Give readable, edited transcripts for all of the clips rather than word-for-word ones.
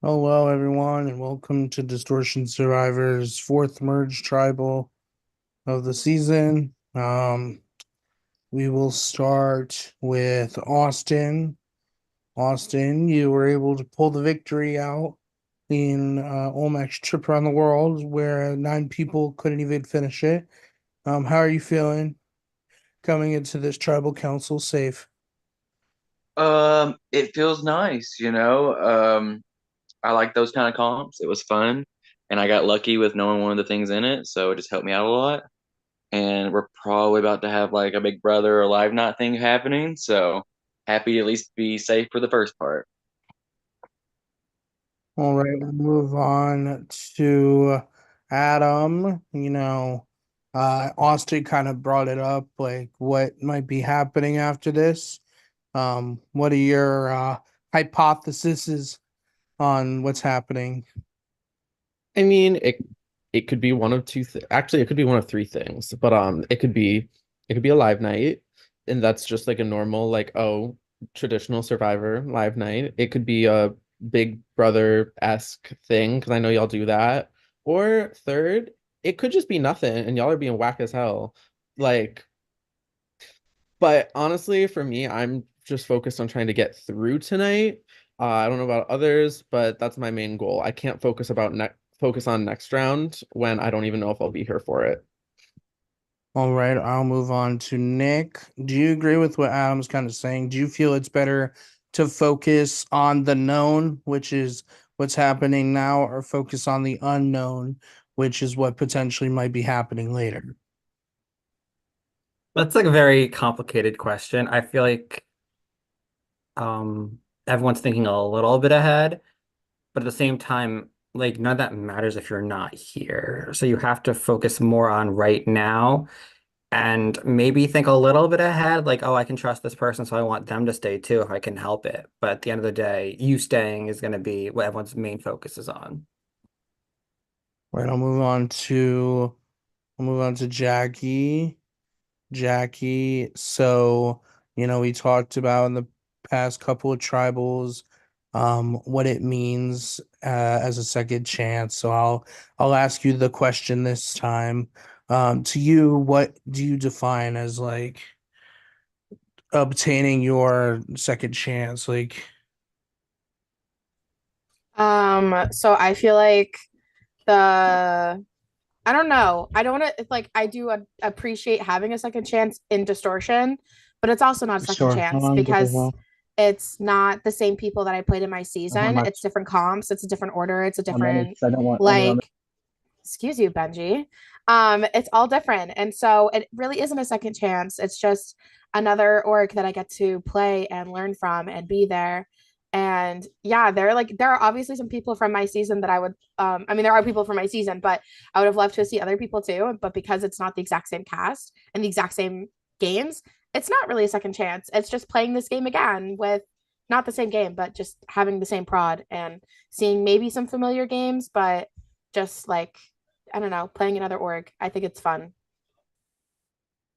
Hello, everyone, and welcome to Distortion Survivor's fourth merge tribal of the season. We will start with Austin. Austin, you were able to pull the victory out in Olmec's trip around the world, where nine people couldn't even finish it. How are you feeling coming into this tribal council safe? It feels nice. I like those kind of comps. It was fun, and I got lucky with knowing one of the things in it, so it just helped me out a lot. And we're probably about to have like a Big Brother or Live Night thing happening, so happy to at least be safe for the first part. All right, we'll move on to Adam. Austin kind of brought it up, like what might be happening after this. What are your hypotheses on what's happening? I mean, it could be one of actually it could be one of three things, but it could be a live night, and that's just like a normal like traditional Survivor live night. It could be a Big Brother-esque thing because I know y'all do that. Or third, it could just be nothing and y'all are being whack as hell. Like, but honestly, for me, I'm just focused on trying to get through tonight. I don't know about others, but that's my main goal. I can't focus on next round when I don't even know if I'll be here for it. All right, I'll move on to Nick. Do you agree with what Adam's kind of saying? Do you feel it's better to focus on the known, which is what's happening now, or focus on the unknown, which is what potentially might be happening later? That's like a very complicated question. I feel like everyone's thinking a little bit ahead, but at the same time, like none of that matters if you're not here. So you have to focus more on right now and maybe think a little bit ahead, like, oh, I can trust this person, so I want them to stay too if I can help it. But at the end of the day, you staying is going to be what everyone's main focus is on. Right, I'll move on to Jackie. Jackie. So, we talked about in the past couple of tribals, what it means as a second chance. So I'll ask you the question this time. To you, what do you define as like obtaining your second chance? Like, So I feel like the I don't know. I don't want to like I do appreciate having a second chance in distortion, but it's also not a second sure. chance because it's not the same people that I played in my How season. It's much? different comps, it's a different order, it's a How many? different 'Cause I don't want anyone. like excuse you, Benji. It's all different. And so it really isn't a second chance. It's just another org that I get to play and learn from and be there. And yeah, there are obviously some people from my season that I would I mean there are people from my season, but I would have loved to see other people too. But because it's not the exact same cast and the exact same games, it's not really a second chance. It's just playing this game again with not the same game, but just having the same prod and seeing maybe some familiar games, but just like I don't know, playing another org. I think it's fun.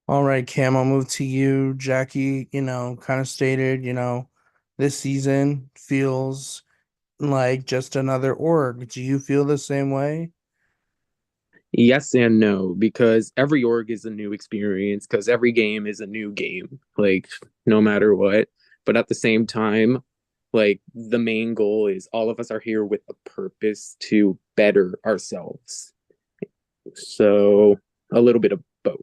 All right, Cam, I'll move to you. Jackie, kind of stated, this season feels like just another org. Do you feel the same way? Yes and no, because every org is a new experience, because every game is a new game, like no matter what. But at the same time, like the main goal is all of us are here with a purpose to better ourselves. So a little bit of both.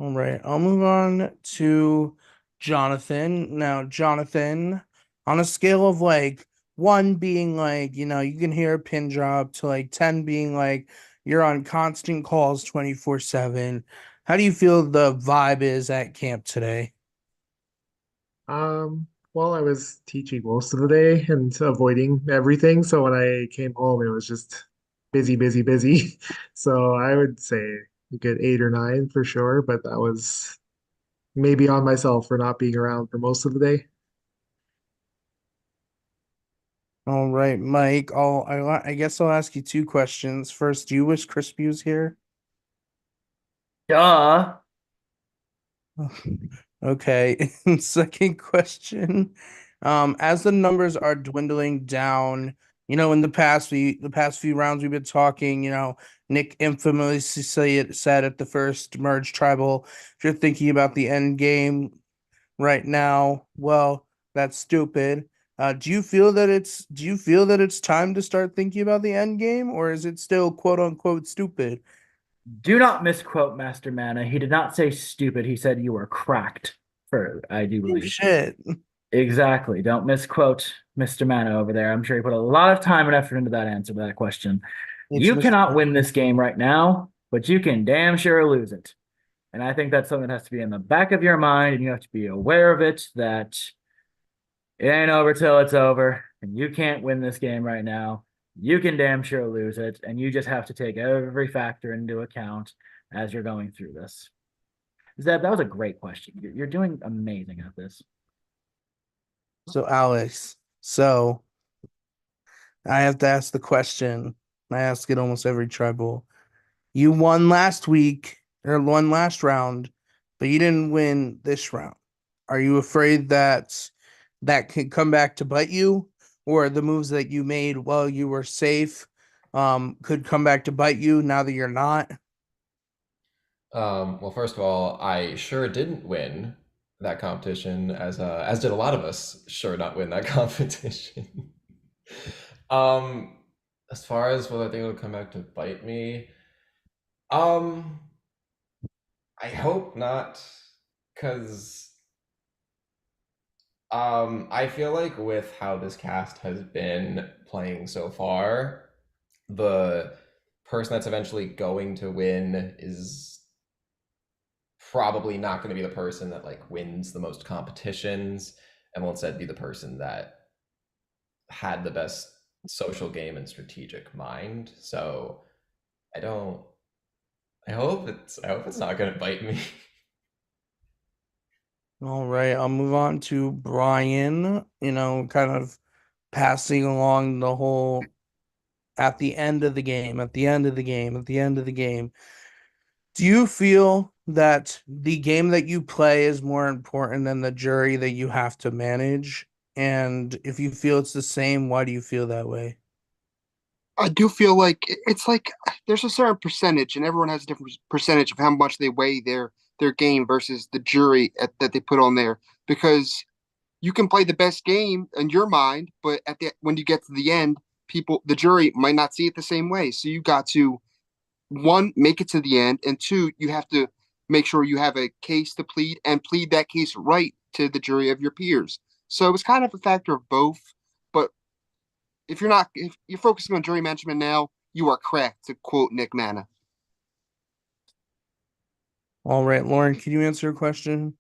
All right, I'll move on to Jonathan. Now, Jonathan, on a scale of like one being like, you can hear a pin drop to like 10 being like you're on constant calls 24/7. How do you feel the vibe is at camp today? Well, I was teaching most of the day and avoiding everything. So when I came home, it was just busy, busy, busy. So I would say a good 8 or 9 for sure, but that was maybe on myself for not being around for most of the day. All right, Mike, I guess I'll ask you two questions. First, do you wish Crispy was here? Duh. Okay. Second question. As the numbers are dwindling down, in the past few rounds we've been talking, Nick infamously said at the first merge tribal, if you're thinking about the end game right now, well, that's stupid. Do you feel that it's time to start thinking about the end game, or is it still quote unquote stupid? Do not misquote Master Mana. He did not say stupid. He said you were cracked. For I do Oh, believe. shit. Exactly. Don't misquote Mr. Mana over there. I'm sure he put a lot of time and effort into that answer to that question. It's You Mr. cannot win this game right now, but you can damn sure lose it. And I think that's something that has to be in the back of your mind, and you have to be aware of it that it ain't over till it's over, and you can't win this game right now. You can damn sure lose it, and you just have to take every factor into account as you're going through this. Zeb, that was a great question. You're doing amazing at this. So Alex, I have to ask the question. I ask it almost every tribal. You won last week or won last round, but you didn't win this round. Are you afraid that that could come back to bite you, or the moves that you made while you were safe could come back to bite you now that you're not? Well, first of all, I sure didn't win that competition, as did a lot of us sure not win that competition. um, as far as whether I think it'll come back to bite me, um, I hope not, because I feel like with how this cast has been playing so far, the person that's eventually going to win is probably not going to be the person that like wins the most competitions, and will instead be the person that had the best social game and strategic mind. So I don't. I hope it's not going to bite me. All right, I'll move on to Brian, kind of passing along the whole at the end of the game, at the end of the game, at the end of the game. Do you feel that the game that you play is more important than the jury that you have to manage? And if you feel it's the same, why do you feel that way? I do feel like it's like there's a certain percentage, and everyone has a different percentage of how much they weigh their game versus the jury that they put on there. Because you can play the best game in your mind, but when you get to the end, the jury might not see it the same way. So you got to one, make it to the end, and two, you have to make sure you have a case to plead and plead that case right to the jury of your peers. So it's kind of a factor of both. But if you're focusing on jury management now, you are cracked, to quote Nick Mana. All right, Lauren, can you answer a question?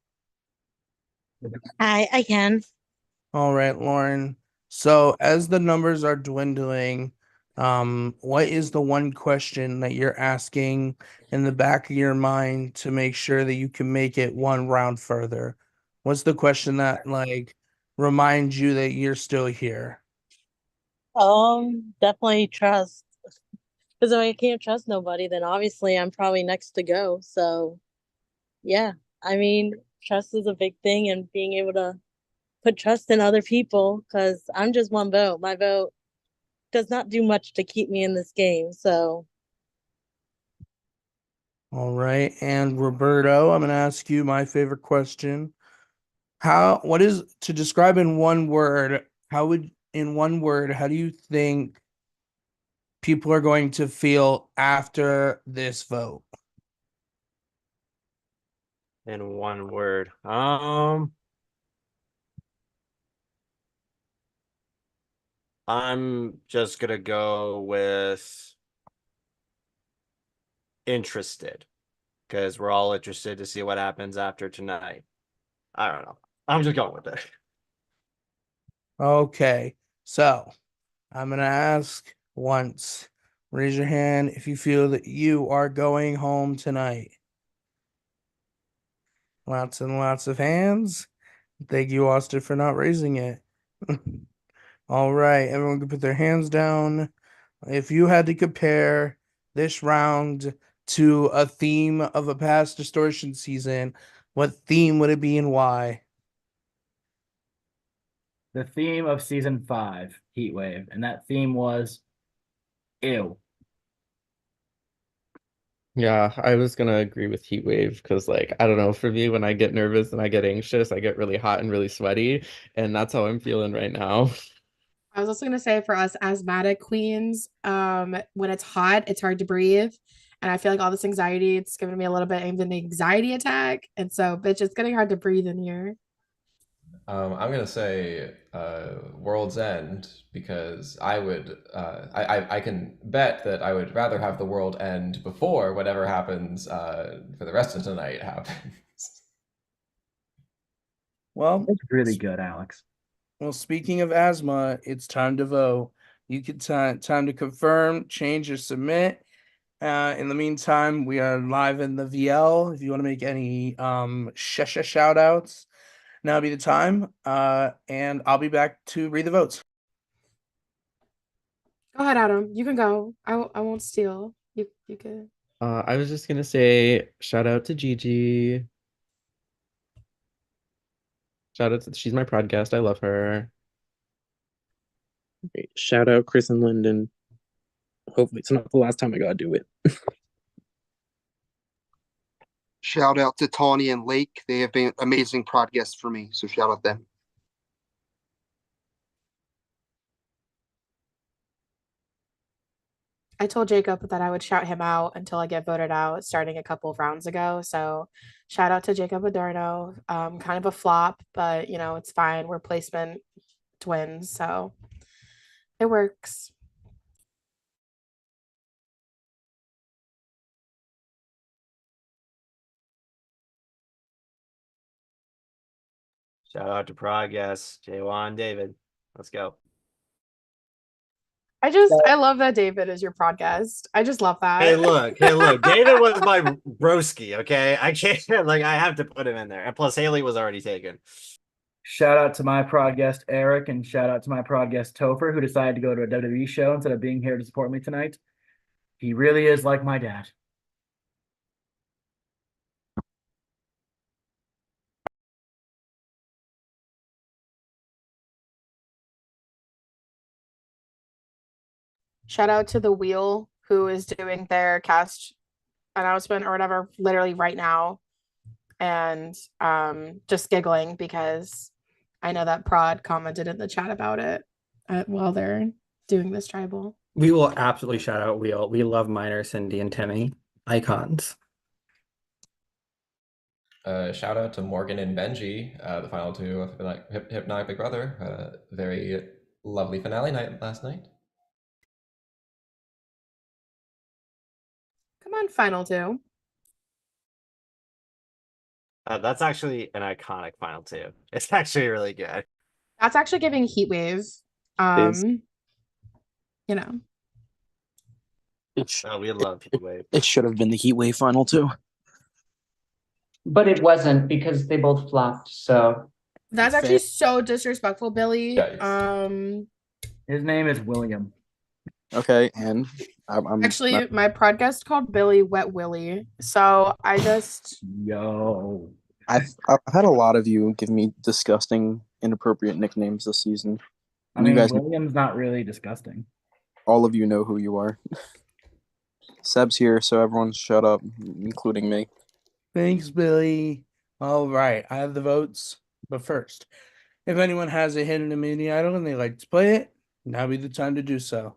I can. All right, Lauren. So as the numbers are dwindling, what is the one question that you're asking in the back of your mind to make sure that you can make it one round further? What's the question that like reminds you that you're still here? Definitely trust. Because if I can't trust nobody, then obviously I'm probably next to go. So yeah, I mean, trust is a big thing, and being able to put trust in other people, because I'm just one vote. My vote does not do much to keep me in this game. So All right, and Roberto, I'm gonna ask you my favorite question. What is to describe in one word, in one word, how do you think people are going to feel after this vote? In one word. I'm just gonna go with interested, because we're all interested to see what happens after tonight. I don't know. I'm just going with it. Okay, so I'm gonna ask once. Raise your hand if you feel that you are going home tonight. Lots and lots of hands. Thank you, Austin, for not raising it. All right, everyone can put their hands down. If you had to compare this round to a theme of a past distortion season, what theme would it be and why? the theme of season 5, Heat Wave, and that theme was ew. Yeah, I was gonna agree with heat wave because, like, I don't know, for me, when I get nervous and I get anxious, I get really hot and really sweaty, and that's how I'm feeling right now. I was also gonna say for us asthmatic queens, when it's hot, it's hard to breathe. And I feel like all this anxiety, it's giving me a little bit of an anxiety attack. And so, bitch, it's getting hard to breathe in here. I'm gonna say World's End because I can bet that I would rather have the world end before whatever happens for the rest of tonight happens. Well, It's really good, Alex. well, speaking of asthma, it's time to vote. You could time to confirm, change, or submit. In the meantime, we are live in the VL. If you want to make any shout outs, now would be the time. And I'll be back to read the votes. Go ahead, Adam. You can go. I won't steal. You could. I was just gonna say shout out to Gigi. Shout out to she's my podcast. I love her. Shout out Chris and Lyndon. Hopefully, it's not the last time I gotta do it. Shout out to Tawny and Lake. They have been amazing podcasts for me. So shout out them. I told Jacob that I would shout him out until I get voted out starting a couple of rounds ago. So shout out to Jacob Adorno. Kind of a flop, but you know, it's fine. We're placement twins, so it works. Shout out to Prague, yes. Jaywan, David. Let's go. I love that David is your podcast. I just love that. Hey, look. David was my broski, okay? I can't, like, I have to put him in there. And plus, Haley was already taken. Shout out to my prod guest Eric, and shout out to my prod guest Topher, who decided to go to a WWE show instead of being here to support me tonight. He really is like my dad. Shout out to the Wheel, who is doing their cast announcement or whatever literally right now. And just giggling because I know that Prod commented in the chat about it while they're doing this tribal. We will absolutely shout out Wheel. We love Minor, Cindy, and Timmy. Icons. Shout out to Morgan and Benji, the final two of Hypnotic Big Brother. Very lovely finale night last night. Come on, final two. That's actually an iconic final two. It's actually really good. That's actually giving heat wave. You know. Oh, we love Heat Wave. It should have been the Heat Wave final too. But it wasn't because they both flopped. So That's actually so disrespectful, Billy. His name is William. Okay, and I'm Actually, not- my podcast called Billy Wet Willie. So I just I've had a lot of you give me disgusting, inappropriate nicknames this season. I And mean, you guys, William's not really disgusting. all of you know who you are. Seb's here, so everyone shut up, including me. Thanks, Billy. All right, I have the votes. But first, if anyone has a hidden immunity idol and they like to play it, now be the time to do so.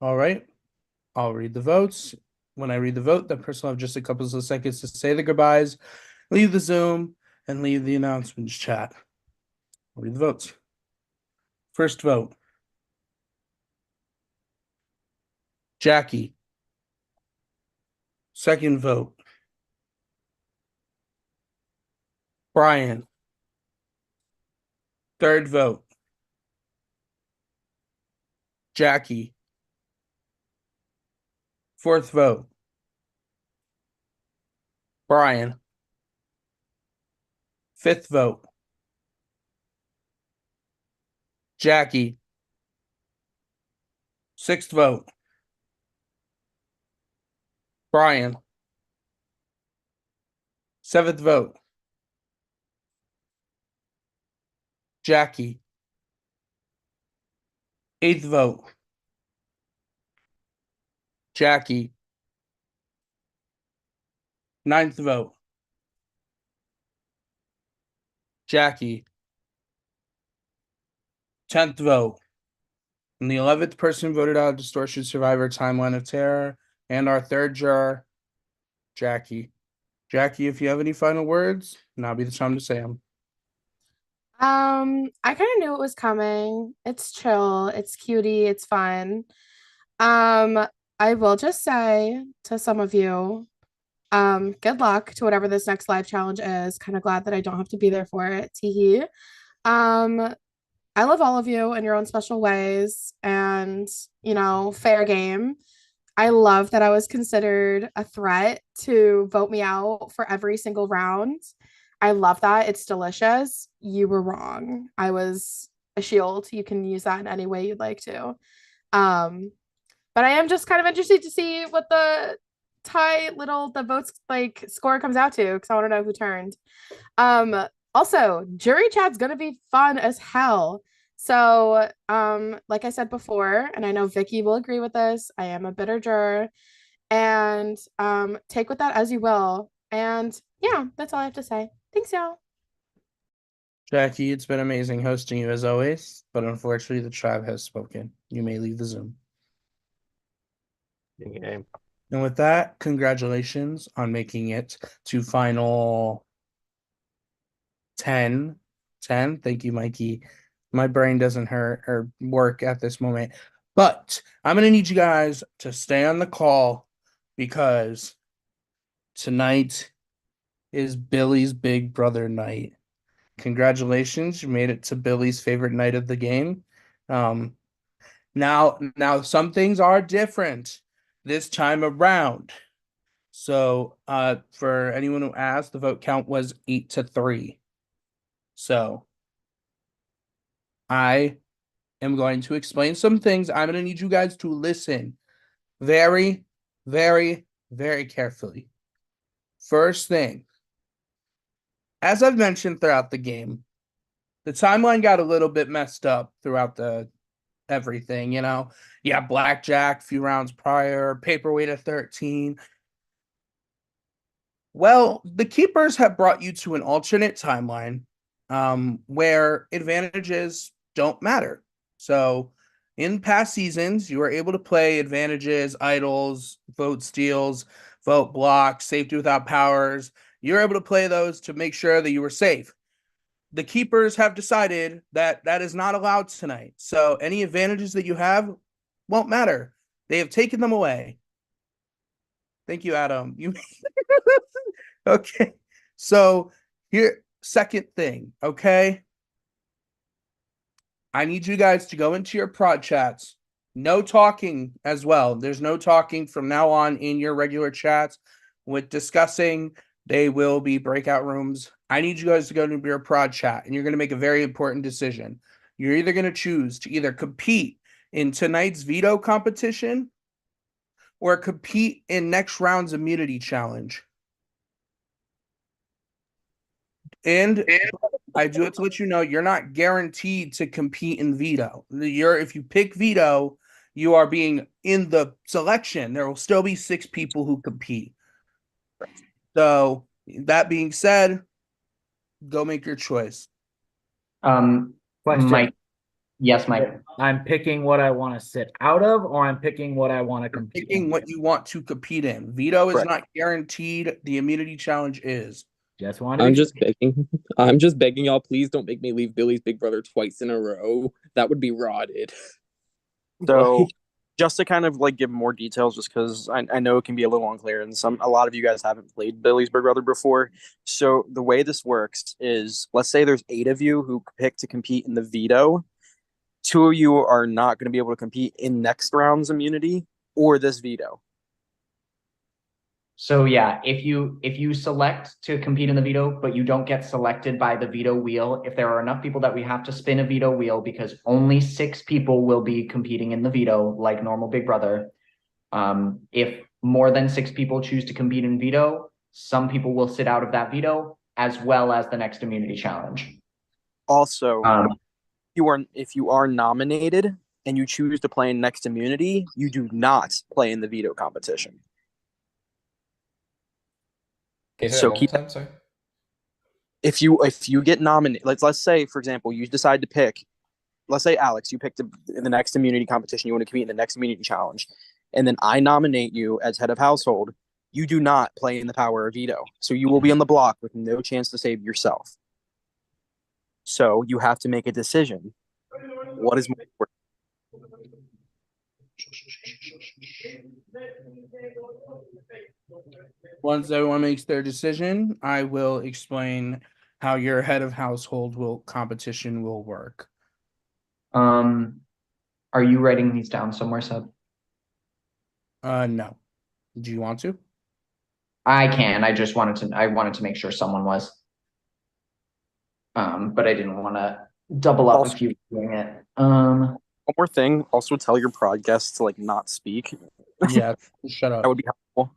All right, I'll read the votes. When I read the vote, that person will have just a couple of seconds to say the goodbyes, leave the Zoom, and leave the announcements chat. I'll read the votes. First vote, Jackie. Second vote, Brian. Third vote, Jackie. Fourth vote, Brian. Fifth vote, Jackie. Sixth vote, Brian. 7th vote, Jackie. 8th vote, Jackie. 9th vote, Jackie. 10th vote. And the 11th person voted out Distortion Survivor Timeline of Terror. And our third juror, Jackie. Jackie, if you have any final words, now be the time to say them. I kind of knew it was coming. It's chill, it's cutie, it's fun. I will just say to some of you, good luck to whatever this next live challenge is. Kind of glad that I don't have to be there for it. Teehee. I love all of you in your own special ways, and fair game. I love that I was considered a threat to vote me out for every single round. I love that. It's delicious. You were wrong. I was a shield. You can use that in any way you'd like to. But I am just kind of interested to see what the the votes score comes out to, because I want to know who turned. Also, jury chat's gonna be fun as hell. So, like I said before, and I know Vicky will agree with this, I am a bitter juror, and take with that as you will. And yeah, that's all I have to say. Thanks, y'all. Jackie, it's been amazing hosting you as always, but unfortunately the tribe has spoken. You may leave the Zoom. Okay. And with that, congratulations on making it to final 10. Thank you, Mikey. My brain doesn't hurt or work at this moment. But I'm going to need you guys to stay on the call because tonight is Billy's Big Brother night. Congratulations, you made it to Billy's favorite night of the game. Now some things are different this time around. So for anyone who asked, the vote count was 8-3. So I am going to explain some things. I'm going to need you guys to listen very, very, very carefully. First thing, as I've mentioned throughout the game, the timeline got a little bit messed up throughout everything, Yeah, blackjack, few rounds prior, paperweight at 13. Well, the keepers have brought you to an alternate timeline where advantages don't matter. So in past seasons, you were able to play advantages, idols, vote steals, vote blocks, safety without powers. You're able to play those to make sure that you were safe. The keepers have decided that that is not allowed tonight. So any advantages that you have won't matter. They have taken them away. Thank you, Adam. Okay. So here, second thing, okay? I need you guys to go into your prod chats. No talking as well. There's no talking from now on in your regular chats. With discussing, they will be breakout rooms. I need you guys to go into your prod chat, and you're going to make a very important decision. You're either going to choose to either compete in tonight's veto competition or compete in next round's immunity challenge. And I do have to let you know, you're not guaranteed to compete in veto. If you pick veto, you are being in the selection. There will still be 6 people who compete. So that being said, go make your choice. Question. Mike. Yes, Mike. I'm picking what I want to sit out of, or I'm picking what I want to compete Picking in. what you want to compete in. Veto is not guaranteed. The immunity challenge is. I'm just begging y'all, please don't make me leave Billy's Big Brother twice in a row. That would be rotted. So just to kind of give more details, just because I know it can be a little unclear, and a lot of you guys haven't played Billy's Big Brother before. So the way this works is, let's say there's 8 of you who pick to compete in the veto. 2 of you are not going to be able to compete in next round's immunity or this veto. So yeah, if you select to compete in the veto, but you don't get selected by the veto wheel, if there are enough people that we have to spin a veto wheel, because only 6 people will be competing in the veto, like normal Big Brother. If more than 6 people choose to compete in veto, some people will sit out of that veto as well as the next immunity challenge. Also, Um, if you are nominated and you choose to play in next immunity, you do not play in the veto competition. Can you say that So one more keep time? Sorry. if you get nominated, let's say for example you decide to pick, let's say Alex, you picked in the next immunity competition, you want to compete in the next immunity challenge, and then I nominate you as head of household. You do not play in the power of veto, so you will be on the block with no chance to save yourself. So you have to make a decision. What is more important? Once everyone makes their decision, I will explain how your head of household competition will work. Are you writing these down somewhere, Seb? No. Do you want to? I can. I wanted to make sure someone was. But I didn't want to double up Also, if you were doing it. one more thing. Also, tell your broad guests to like not speak. Yeah, shut up. That would be helpful.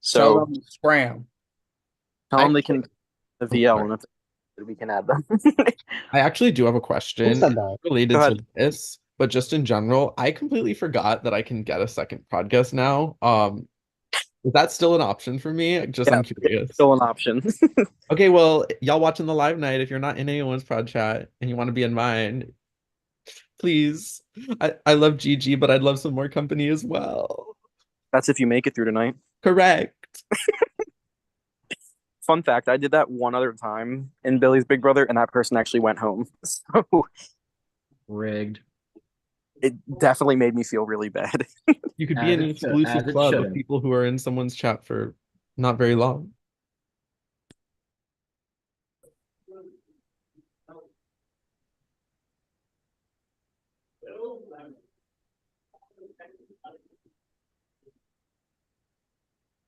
Tell So them to scram. tell them they can the VL and if we can add them. I actually do have a Who question said that? related Go to ahead. this, but just in general, I completely forgot that I can get a second podcast now. Is that still an option for me? Just Yeah, I'm curious. still an option. Okay, well, y'all watching the live night, if you're not in anyone's prod chat and you want to be in mine, please. I love Gigi, but I'd love some more company as well. That's if you make it through tonight. Correct. Fun fact, I did that one other time in Billy's Big Brother, and that person actually went home. So Rigged. it definitely made me feel really bad. You could be in an exclusive as it club of should've. people who are in someone's chat for not very long.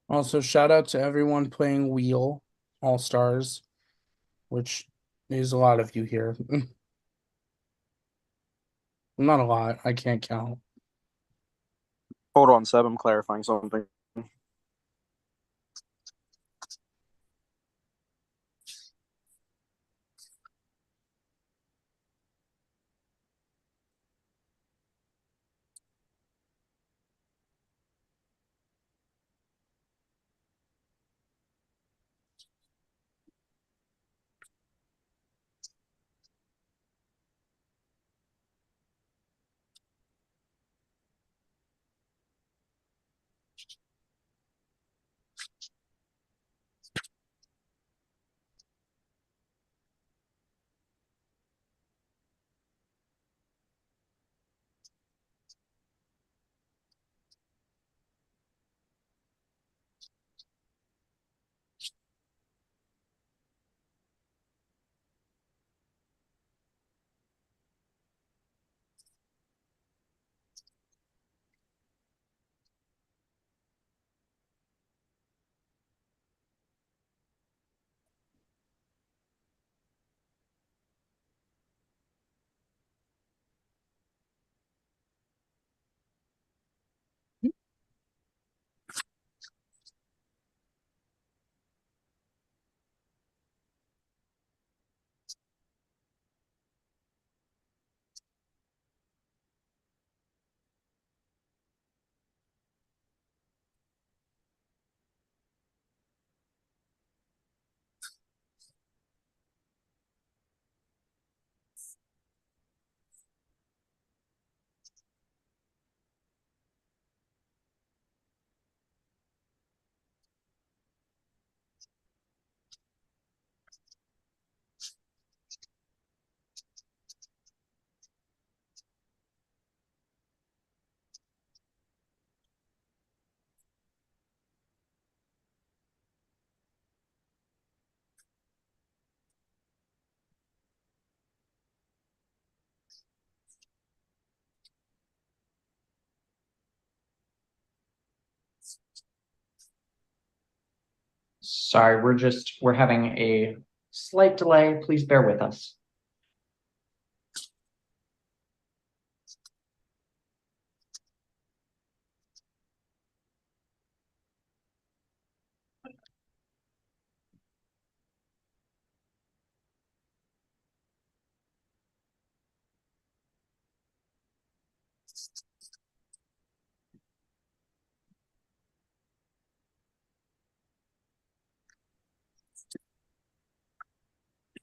Also, shout out to everyone playing Wheel All Stars, which is a lot of you here. Not a lot. I can't count. Hold on, Seb, I'm clarifying something. Sorry, we're having a slight delay. Please bear with us.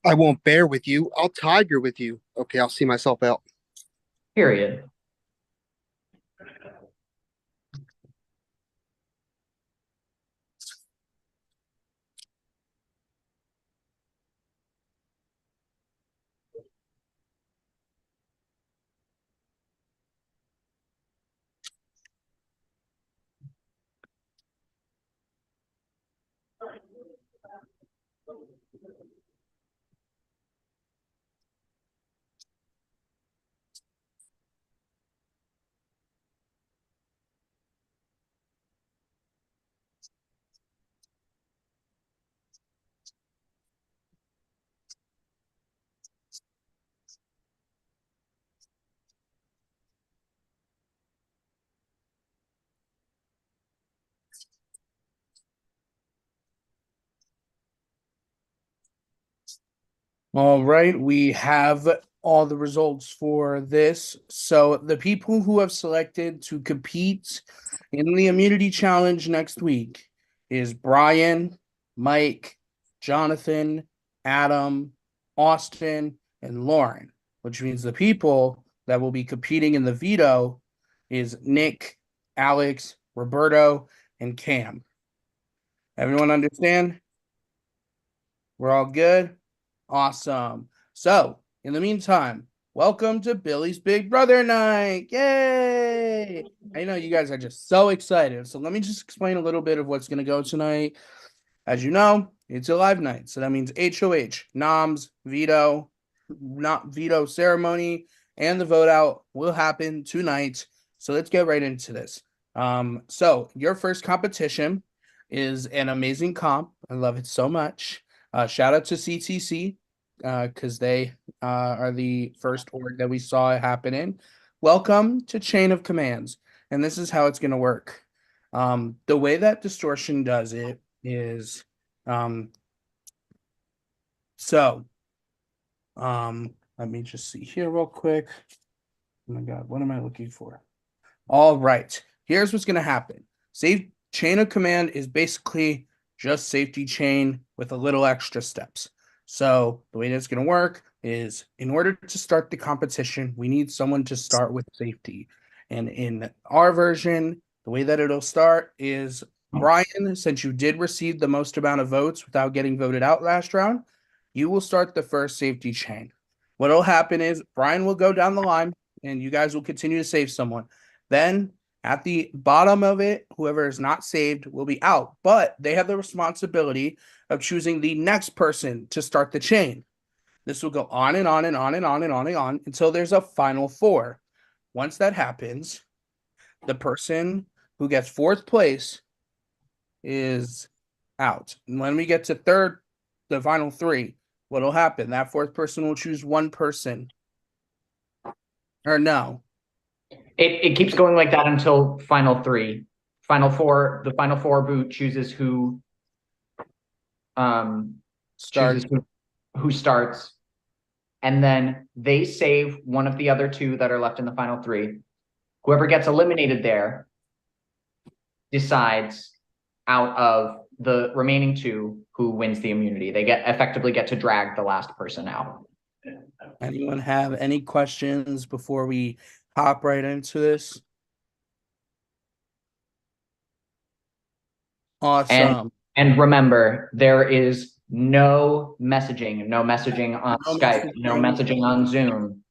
I won't bear with you. I'll tiger with you. Okay, I'll see myself out. Period. All right, we have all the results for this. So the people who have selected to compete in the immunity challenge next week is Brian, Mike, Jonathan, Adam, Austin, and Lauren, which means the people that will be competing in the veto is Nick, Alex, Roberto, and Cam. Everyone understand? We're all good? Awesome. So, in the meantime, welcome to Billy's Big Brother Night. Yay! I know you guys are just so excited. So, let me just explain a little bit of what's going to go tonight. As you know, it's a live night. So, that means HOH, noms, veto, not veto ceremony, and the vote out will happen tonight. So, let's get right into this. So, your first competition is an amazing comp. I love it so much. Shout out to CTC because they are the first org that we saw it happening. Welcome to Chain of Commands, and this is how it's going to work. The way that Distortion does it is so. Let me just see here real quick. Oh my God, what am I looking for? All right, here's what's going to happen. Safe Chain of Command is basically just safety chain with a little extra steps. So the way that's going to work is in order to start the competition, we need someone to start with safety. And in our version, the way that it'll start is Brian, since you did receive the most amount of votes without getting voted out last round, you will start the first safety chain. What'll happen is Brian will go down the line and you guys will continue to save someone. Then at the bottom of it, whoever is not saved will be out, but they have the responsibility of choosing the next person to start the chain. This will go on and on and on and on and on and on until there's a final four. Once that happens, the person who gets fourth place is out. And when we get to third, the final three, what'll happen? That fourth person will choose one person. Or no, It keeps going like that until final three. Final four, the final four boot chooses who start. chooses who starts. And then they save one of the other two that are left in the final three. Whoever gets eliminated there decides out of the remaining two who wins the immunity. They effectively get to drag the last person out. Anyone have any questions before we hop right into this? Awesome. And remember, there is no messaging on No Skype, no messaging on Zoom.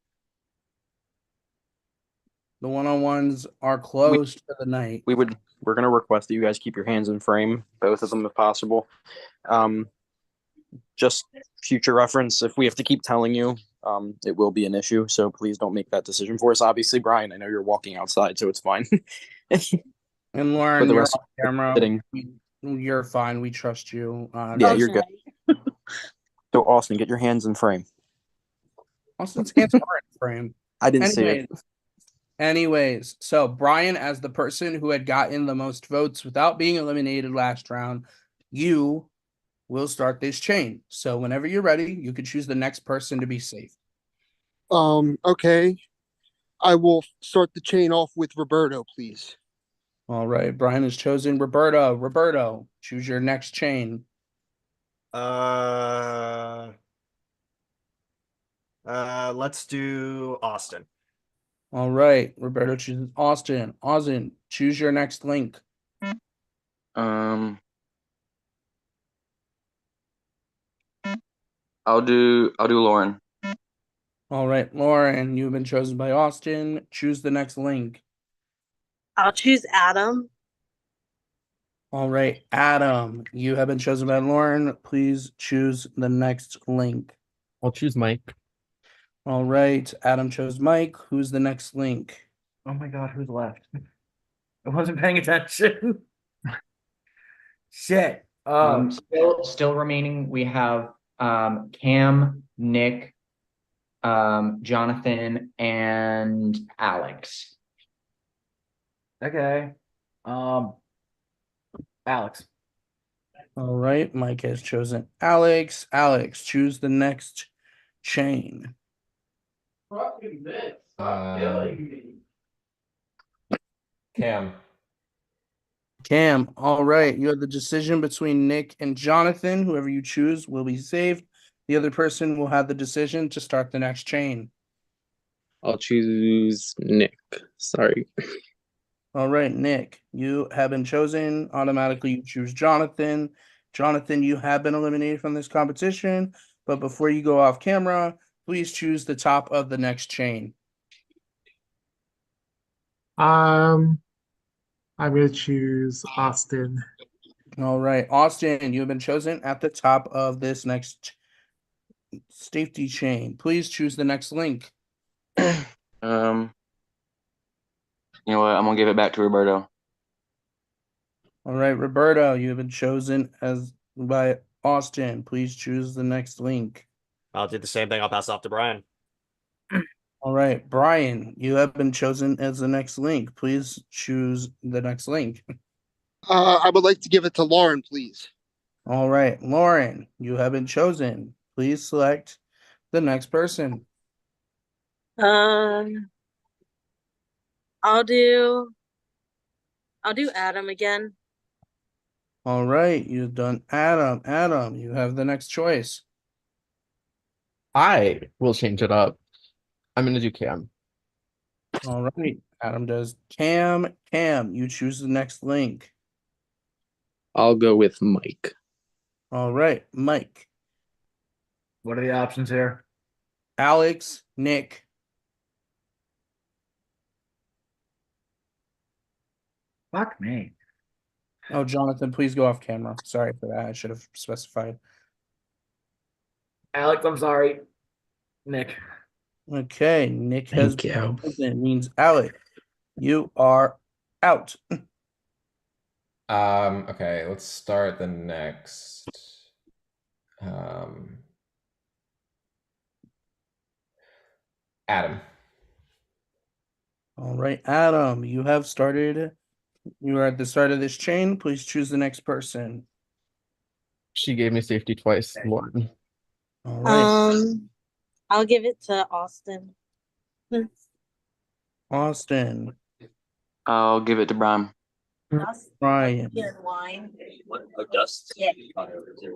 The one-on-ones are closed for the night. We're going to request that you guys keep your hands in frame, both of them if possible. Just future reference, if we have to keep telling you, it will be an issue. So please don't make that decision for us. Obviously, Brian, I know you're walking outside, so it's fine. And Lauren, But the you're rest on camera. sitting. You're fine. We trust you. Yeah, you're good. So Austin, get your hands in frame. Austin's hands are in frame. I didn't see it. Anyways, so Brian, as the person who had gotten the most votes without being eliminated last round, you will start this chain. So whenever you're ready, you can choose the next person to be safe. Okay. I will start the chain off with Roberto, please. All right, Brian has chosen Roberto. Roberto, choose your next chain. Let's do Austin. All right, Roberto chooses Austin. Austin, choose your next link. I'll do Lauren. All right, Lauren, you've been chosen by Austin. Choose the next link. I'll choose Adam. All right, Adam, you have been chosen by Lauren. Please choose the next link. I'll choose Mike. All right, Adam chose Mike. Who's the next link? Oh my God, who's left? I wasn't paying attention. Shit. Still remaining, we have Cam, Nick, Jonathan, and Alex. Okay. Alex. All right, Mike has chosen Alex. Alex, choose the next chain. Cam. Cam, all right. You have the decision between Nick and Jonathan. Whoever you choose will be saved. The other person will have the decision to start the next chain. I'll choose Nick. Sorry. All right, Nick, you have been chosen. Automatically, you choose Jonathan. Jonathan, you have been eliminated from this competition. But before you go off camera, please choose the top of the next chain. I'm gonna choose Austin. All right, Austin, you have been chosen at the top of this next safety chain. Please choose the next link. You know what? I'm gonna give it back to Roberto. All right, Roberto, you have been chosen as by Austin. Please choose the next link. I'll do the same thing. I'll pass off to Brian. All right, Brian, you have been chosen as the next link. Please choose the next link. I would like to give it to Lauren, please. All right, Lauren, you have been chosen. Please select the next person. I'll do Adam again. All right, you've done Adam. Adam, you have the next choice. I will change it up. I'm gonna do Cam. All right, Adam does Cam. Cam, you choose the next link. I'll go with Mike. All right, Mike. What are the options here? Alex, Nick. Fuck me. Oh, Jonathan, please go off camera. Sorry for that. I should have specified. Alex, I'm sorry. Nick. Okay, Nick has Thank you. it means Alex, you are out. Okay, let's start the next. Adam. All right, Adam, you have started. You are at the start of this chain. Please choose the next person. She gave me safety twice, Lauren. All right, I'll give it to Austin. Austin, I'll give it to Brian. Brian. Wine.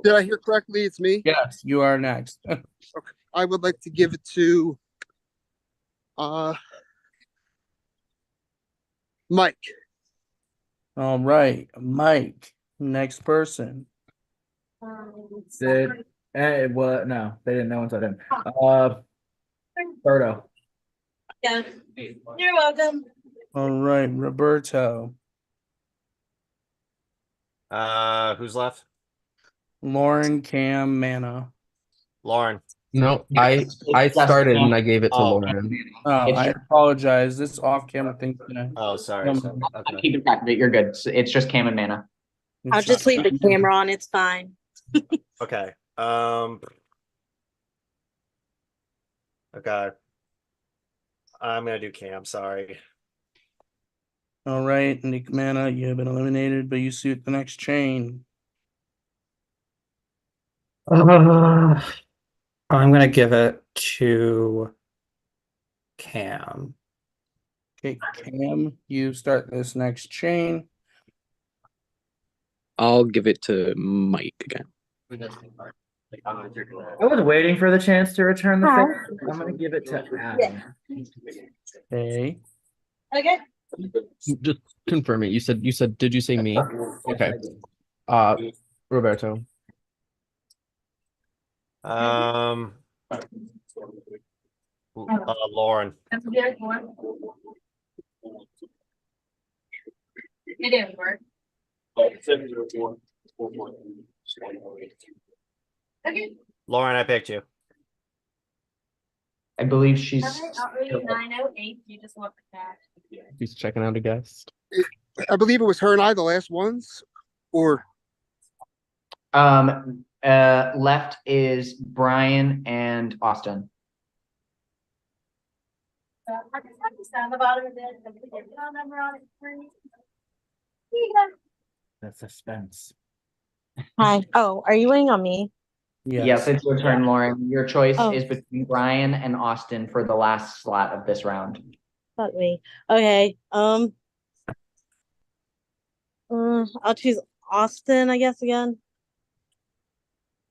Did I hear correctly? It's me. Yes, you are next. Okay. I would like to give it to Mike. All right, Mike, next person. Did what? No, they didn't. No one said him. Berto. Yeah. You're welcome. All right, Roberto. Who's left? Lauren, Cam, Mana. Lauren. No, I started and I gave it to Oh. Lauren. Oh, I apologize. This off-camera thing's gonna. Oh, sorry. Okay. Keep it back. You're good. It's just Cam and Mana. I'll just leave the camera on. It's fine. Okay. Okay. I'm gonna do Cam. Sorry. All right, Nick Mana, you have been eliminated, but you suit the next chain. I'm gonna give it to Cam. Okay, Cam, you start this next chain. I'll give it to Mike again. I was waiting for the chance to return the favor. I'm gonna give it to Adam. Okay. Okay. Just confirm it. You said did you say me? Okay. Roberto. Lauren. It didn't work. Okay. Lauren, I picked you. I believe she's. 908. You just want the cash. He's checking out a guest. I believe it was her and I the last ones, or Left is Brian and Austin. I just have to stand the bottom of it and put your phone number on it for me. Here you go. The suspense. Hi. Oh, are you waiting on me? Yes, it's your turn, Lauren. Your choice Oh. is between Brian and Austin for the last slot of this round. Fuck me. Okay. I'll choose Austin, I guess, again.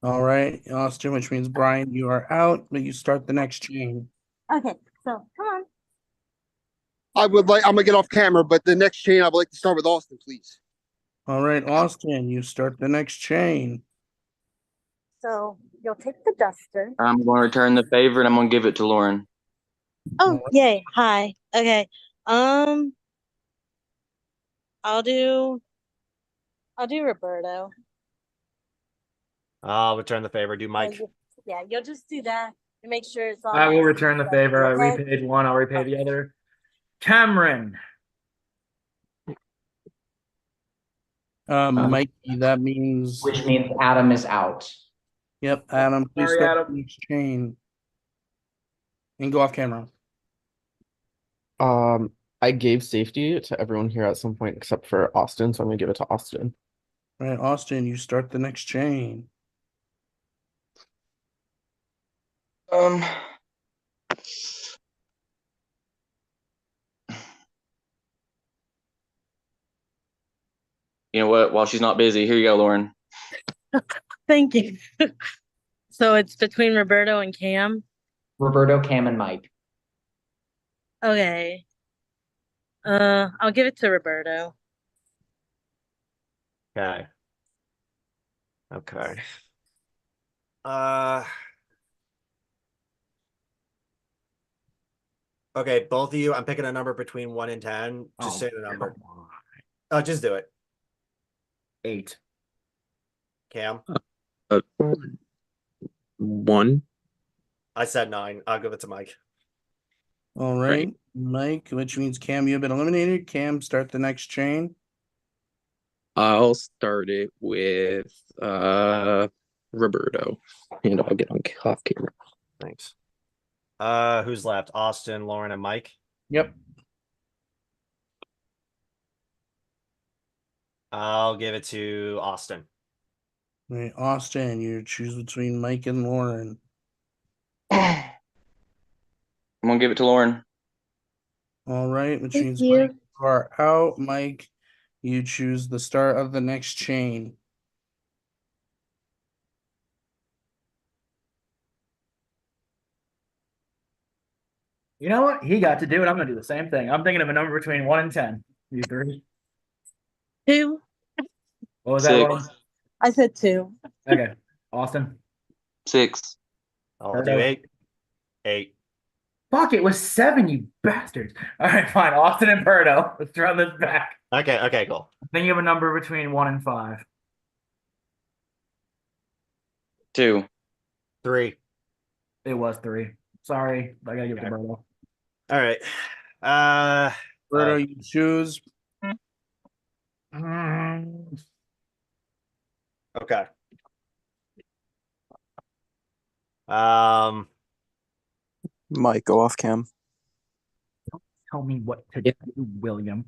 All right, Austin, which means Brian, you are out, but you start the next chain. Okay, so come on. I'm gonna get off camera, but the next chain I would like to start with Austin, please. All right, Austin, you start the next chain. So you'll take the duster. I'm going to return the favor and I'm going to give it to Lauren. Oh, yay. Hi. Okay. I'll do Roberto. I'll return the favor. Do Mike. Yeah, you'll just do that and make sure it's all. I will return the favor. I Okay. repaid one. I'll repay the other. Cameron. Mikey, that means. Which means Adam is out. Yep, Adam, please Sorry, start Adam. the next chain. And go off camera. I gave safety to everyone here at some point except for Austin, so I'm gonna give it to Austin. All right, Austin, you start the next chain. You know what? While she's not busy, here you go, Lauren. Thank you. So it's between Roberto and Cam. Roberto, Cam, and Mike. Okay. I'll give it to Roberto. Okay. Okay. Okay, both of you. I'm picking a number between 1 and 10. Just say the number. Oh, just do it. 8. Cam. 1. I said 9. I'll give it to Mike. All right, Mike, which means Cam, you've been eliminated. Cam, start the next chain. I'll start it with Roberto, and I'll get on off camera. Thanks. Who's left? Austin, Lauren, and Mike. Yep. I'll give it to Austin. All right, Austin, you choose between Mike and Lauren. I'm going to give it to Lauren. All right, which Thank means you. Mike, you are out. Mike, you choose the start of the next chain. You know what? He got to do it. I'm gonna do the same thing. I'm thinking of a number between 1 and 10. You 3. 2. What was 6. that, Lauren? I said 2. Okay. Austin. 6. I'll do 8. 8. Fuck, it was 7, you bastards. All right, fine. Austin and Berto. Let's run this back. Okay, cool. Thinking of a number between 1 and 5. 2. 3. It was 3. Sorry, I gotta give it to Berto. All right. Roberto, you choose. Okay. Mike, go off cam. Don't tell me what to do, William.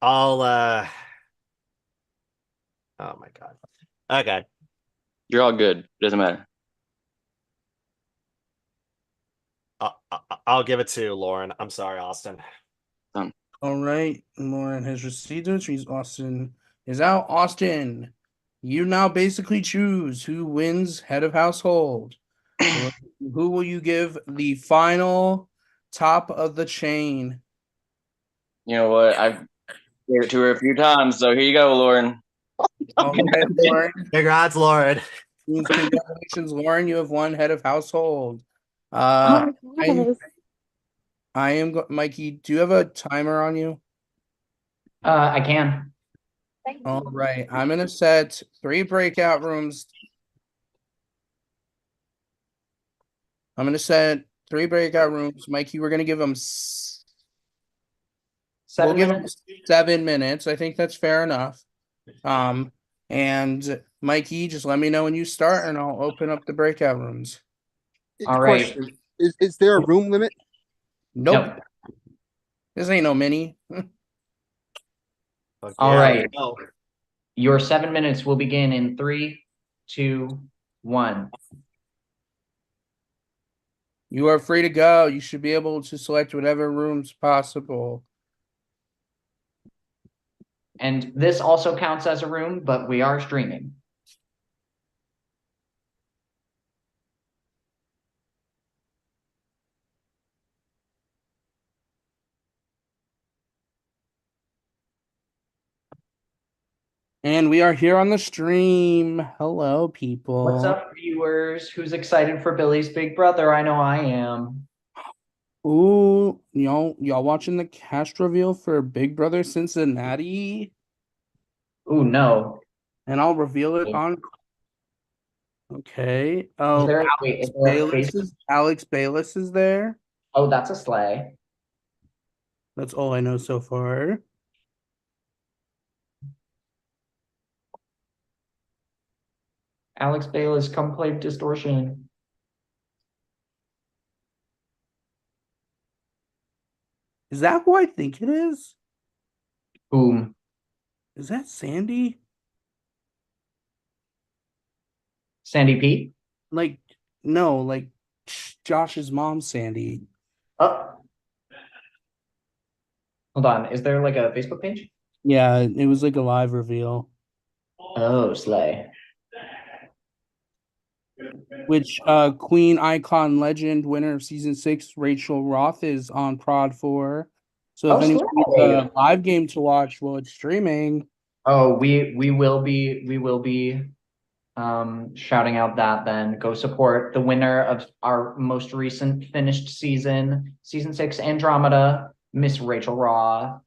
I'll oh my god. Okay. You're all good. Doesn't matter. I'll give it to Lauren. I'm sorry, Austin. All right, Lauren has received it, which means Austin is out. Austin, you now basically choose who wins head of household. Who will you give the final top of the chain? You know what? I've gave it to her a few times, so here you go, Lauren. All right, Lauren. Congrats, Lauren. Means congratulations, Lauren. You have won head of household. Oh my goodness. I am Mikey. Do you have a timer on you? I can. All right. I'm gonna set 3 breakout rooms. I'm gonna set 3 breakout rooms. Mikey, we're gonna give them. We'll 7 give them minutes. 7 minutes. I think that's fair enough. And Mikey, just let me know when you start, and I'll open up the breakout rooms. All right. Question: Is there a room limit? Nope. Nope. This ain't no mini. All Yeah, right. let's go. Your 7 minutes will begin in 3, 2, 1. You are free to go. You should be able to select whatever rooms possible. And this also counts as a room, but we are streaming. And we are here on the stream. Hello, people. What's up, viewers? Who's excited for Billy's Big Brother? I know I am. Ooh, y'all watching the cast reveal for Big Brother Cincinnati? Ooh, no. And I'll reveal it on. Okay. Oh, Is there a Alex Bayless is there. Oh, that's a sleigh. That's all I know so far. Alex Bayless, come play Distortion. Is that who I think it is? Boom. Is that Sandy? Sandy P? Like, no, like Josh's mom, Sandy. Oh. Hold on. Is there like a Facebook page? Yeah, it was like a live reveal. Oh, slay. Which Queen Icon Legend winner of season 6, Rachel Roth, is on prod for. So if anyone needs a live game to watch while it's streaming. Oh, we will be shouting out that then. Go support the winner of our most recent finished season 6 Andromeda, Miss Rachel Roth.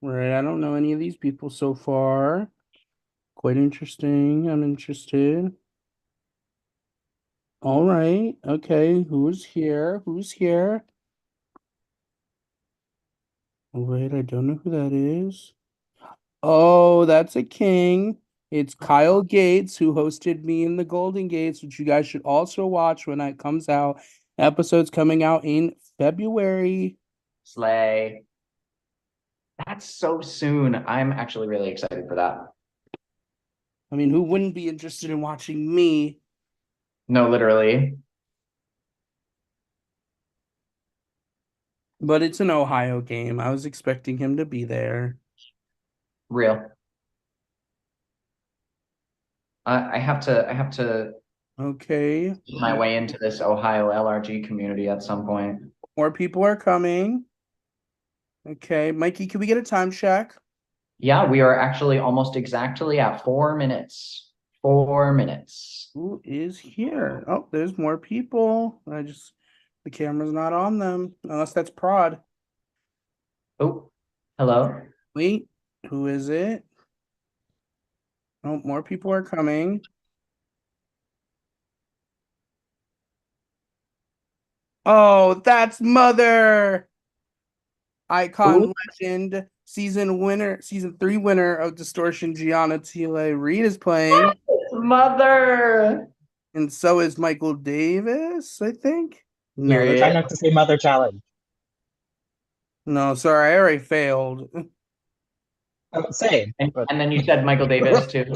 Right, I don't know any of these people so far. Quite interesting. I'm interested. All right. Okay. Who's here? Who's here? Wait, I don't know who that is. Oh, that's a king. It's Kyle Gates, who hosted me in the Golden Gates, which you guys should also watch when it comes out. Episode's coming out in February. Slay. That's so soon. I'm actually really excited for that. I mean, who wouldn't be interested in watching me? No, literally. But it's an Ohio game. I was expecting him to be there. Real. I have to Okay. my way into this Ohio LRG community at some point. More people are coming. Okay, Mikey, can we get a time check? Yeah, we are actually almost exactly at 4 minutes. 4 minutes. Who is here? Oh, there's more people. The camera's not on them, unless that's prod. Oh, hello. Wait, who is it? Oh, more people are coming. Oh, that's Mother! Icon Legend, season 3 winner of Distortion, Gianna Tile Reed is playing. Mother! And so is Michael Davis, I think. Period. Try not to say Mother Challenge. No, sorry, I already failed. Oh, same. And then you said Michael Davis too.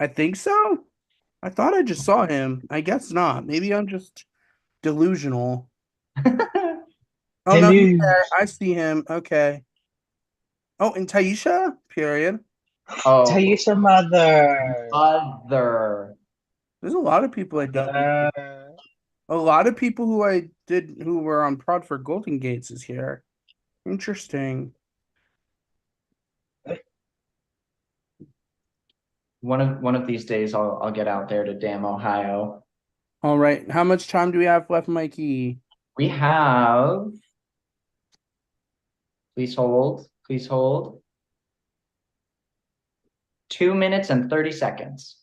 I think so. I thought I just saw him. I guess not. Maybe I'm just delusional. Oh no, he's there. I see him. Okay. Oh, and Taisha? Period. Oh, Taisha Mother. other. There's a lot of people I don't. A lot of people who were on prod for Golden Gates is here. Interesting. One of these days I'll get out there to damn Ohio. All right. How much time do we have left, Mikey? We have, please hold, please hold. 2 minutes and 30 seconds.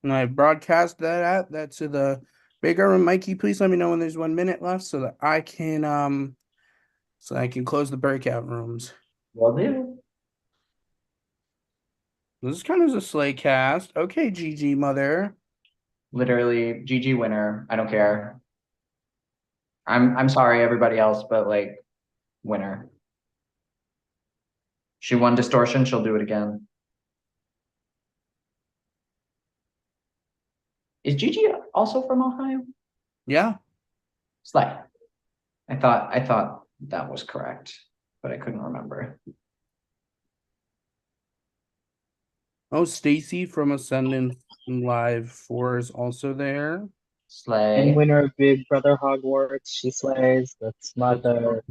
And I broadcast that to the bigger room. Mikey, please let me know when there's 1 minute left so that I can close the breakout rooms. Will do. This is kind of a sleigh cast. Okay, GG mother. Literally, GG winner. I don't care. I'm sorry, everybody else, but like, winner. She won distortion. She'll do it again. Is Gigi also from Ohio? Yeah. Slay. I thought that was correct, but I couldn't remember. Oh, Stacy from Ascendant Live 4 is also there. Slay. And winner of Big Brother Hogwarts, she slays. That's Mother.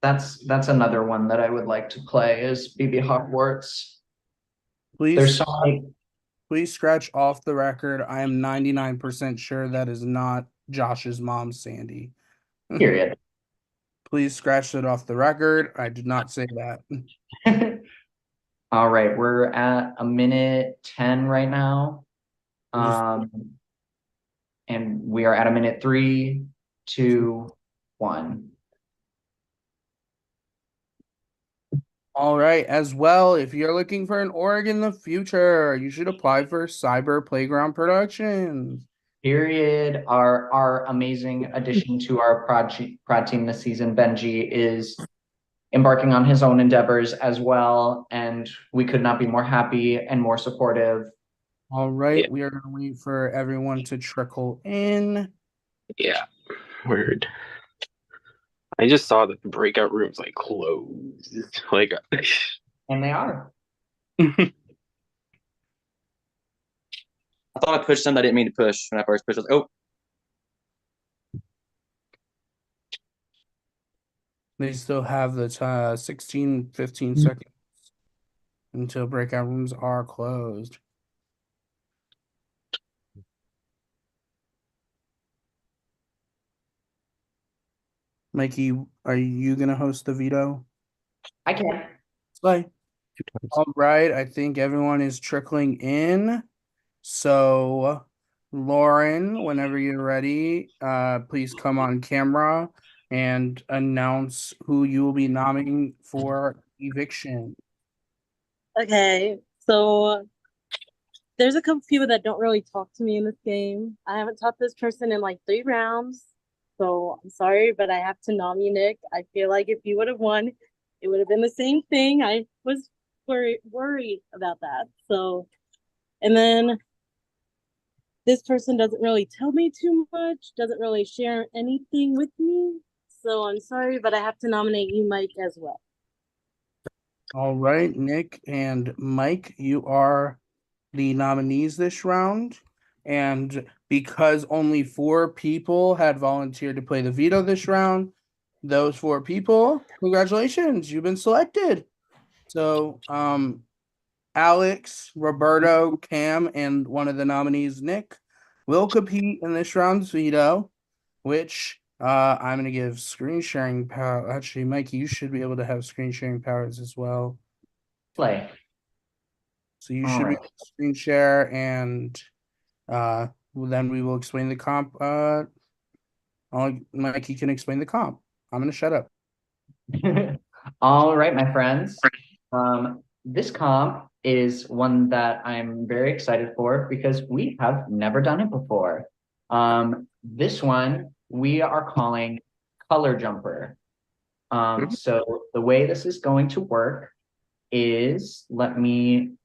That's another one that I would like to play is BB Hogwarts. Please, There's so many. Please scratch off the record. I am 99% sure that is not Josh's mom, Sandy. Period. Please scratch it off the record. I did not say that. All right, we're at 1:10 right now. And we are at 3, 2, 1. All right. As well, if you're looking for an org in the future, you should apply for Cyber Playground Productions. Period. Our amazing addition to our prod team this season, Benji, is embarking on his own endeavors as well, and we could not be more happy and more supportive. All right, we are going to wait for everyone to trickle in. Yeah, word. I just saw that the breakout rooms like closed. Like, and they are. I thought I pushed something I didn't mean to push when I first pushed. I was like, oh. They still have the 16, 15 seconds until breakout rooms are closed. Mikey, are you going to host the veto? I can. Slay. All right, I think everyone is trickling in. So, Lauren, whenever you're ready, please come on camera and announce who you will be nominating for eviction. Okay, so there's a couple people that don't really talk to me in this game. I haven't talked to this person in like 3 rounds. So I'm sorry, but I have to nominate Nick. I feel like if you would have won, it would have been the same thing. I was worried about that. So, and then this person doesn't really tell me too much, doesn't really share anything with me. So I'm sorry, but I have to nominate you, Mike, as well. All right, Nick and Mike, you are the nominees this round. And because only 4 people had volunteered to play the veto this round, those 4 people, congratulations, you've been selected. So, Alex, Roberto, Cam, and one of the nominees, Nick, will compete in this round's veto, which I'm going to give screen sharing power. Actually, Mikey, you should be able to have screen sharing powers as well. Play. So you should be able to screen share, and then we will explain the comp. Mikey can explain the comp. I'm going to shut up. All right, my friends. This comp is one that I'm very excited for because we have never done it before. This one we are calling Color Jumper. So the way this is going to work is let me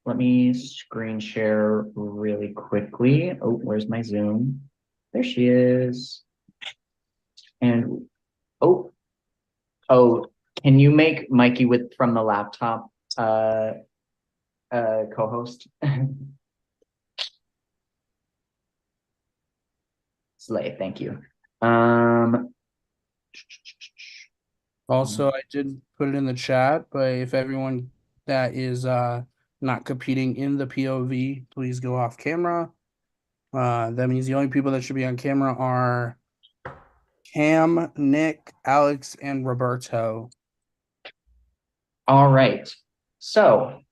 screen share really quickly. Oh, where's my Zoom? There she is. And oh, can you make Mikey with from the laptop co-host? Slay, thank you. Also, I did put it in the chat, but if everyone that is not competing in the POV, please go off camera. That means the only people that should be on camera are Cam, Nick, Alex, and Roberto. All right. So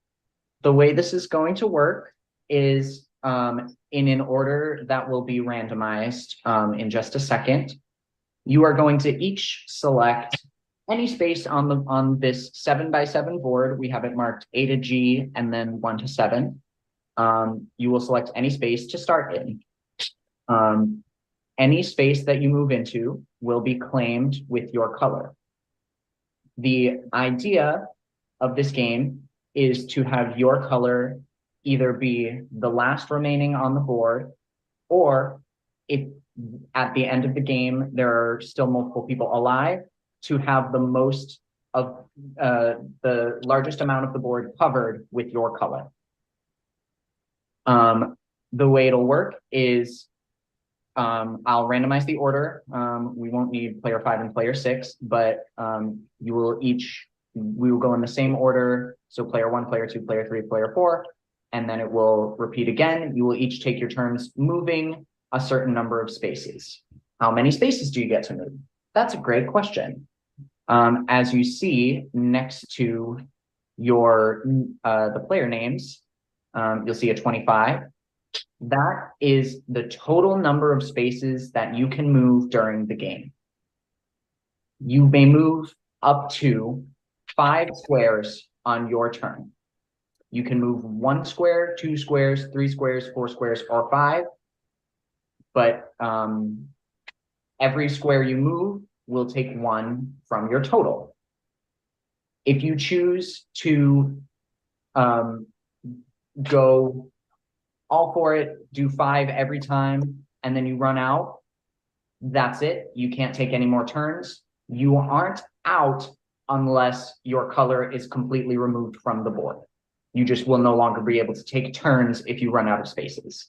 the way this is going to work is in an order that will be randomized in just a second. You are going to each select any space on this 7x7 board. We have it marked A to G and then 1 to 7. You will select any space to start in. Any space that you move into will be claimed with your color. The idea of this game is to have your color either be the last remaining on the board, or if at the end of the game there are still multiple people alive, to have the most of the largest amount of the board covered with your color. The way it'll work is I'll randomize the order. We won't need player 5 and player 6, but we will go in the same order. So player 1, player 2, player 3, player 4, and then it will repeat again. You will each take your turns moving a certain number of spaces. How many spaces do you get to move? That's a great question. As you see next to your the player names, you'll see a 25. That is the total number of spaces that you can move during the game. You may move up to 5 squares on your turn. You can move 1 square, 2 squares, 3 squares, 4 squares, or 5. But every square you move will take 1 from your total. If you choose to go all for it, do 5 every time, and then you run out, that's it. You can't take any more turns. You aren't out unless your color is completely removed from the board. You just will no longer be able to take turns if you run out of spaces.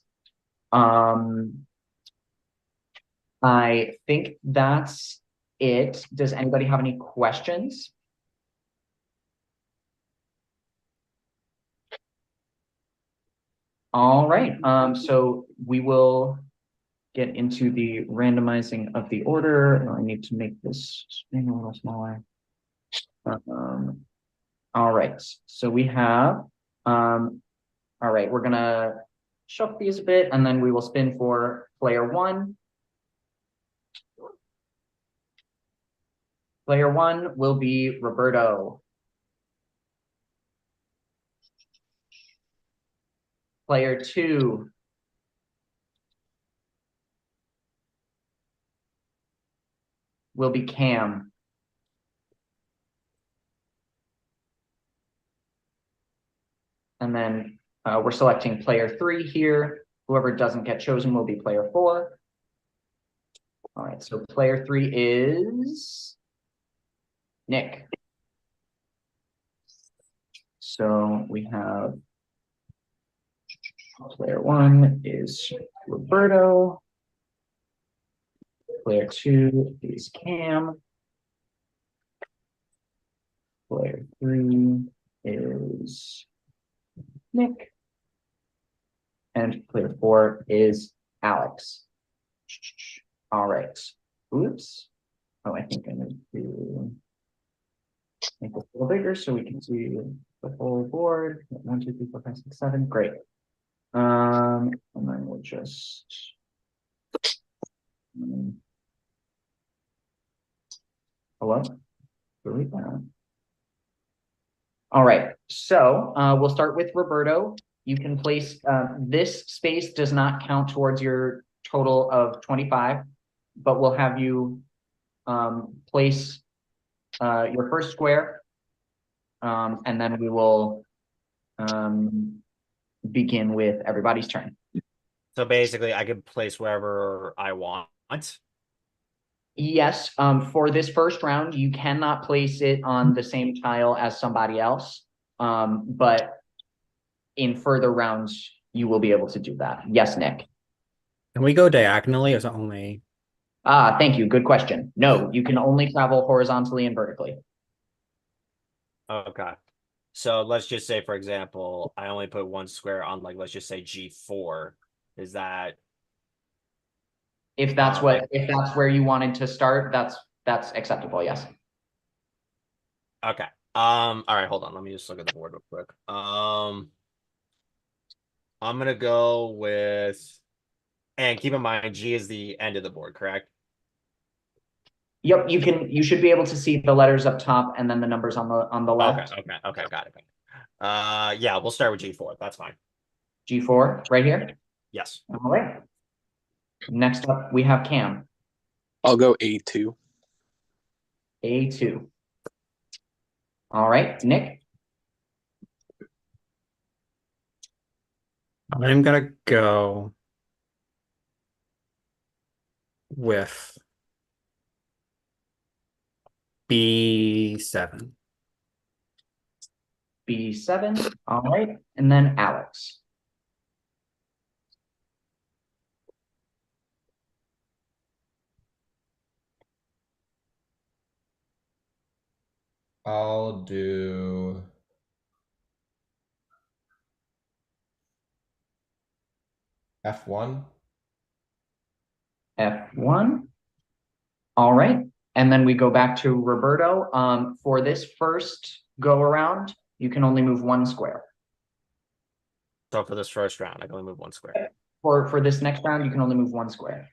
I think that's it. Does anybody have any questions? All right, so we will get into the randomizing of the order. I need to make this screen a little smaller. All right, so we have, all right, we're gonna shuffle these a bit and then we will spin for player 1. Player 1 will be Roberto. Player 2 will be Cam. And then we're selecting player 3 here. Whoever doesn't get chosen will be player 4. All right, so player 3 is Nick. So we have player 1 is Roberto. Player 2 is Cam. Player 3 is Nick. And player 4 is Alex. All right. Oops. Oh, I think I need to make this a little bigger so we can see the whole board. 1, 2, 3, 4, 5, 6, 7. Great. And then we'll just hello? Delete that. All right, so we'll start with Roberto. You can place this space does not count towards your total of 25, but we'll have you place your first square, and then we will begin with everybody's turn. So basically, I can place wherever I want. Yes, for this first round, you cannot place it on the same tile as somebody else, but in further rounds, you will be able to do that. Yes, Nick. Can we go diagonally? Or is it only? Thank you. Good question. No, you can only travel horizontally and vertically. Okay. So let's just say, for example, I only put one square on, like, let's just say G4. Is that if that's where you wanted to start, that's acceptable, yes. Okay. All right, hold on. Let me just look at the board real quick. I'm gonna go with, and keep in mind, G is the end of the board, correct? Yep, you should be able to see the letters up top and then the numbers on the left. Okay, got it. Yeah, we'll start with G4. That's fine. G4, right here? Yes. All right. Next up, we have Cam. I'll go A2. A2. All right, Nick. I'm gonna go with B7. B7. All right, and then Alex. I'll do F1. F1. All right. And then we go back to Roberto. For this first go around, you can only move one square. So for this first round, I can only move one square. For this next round, you can only move one square.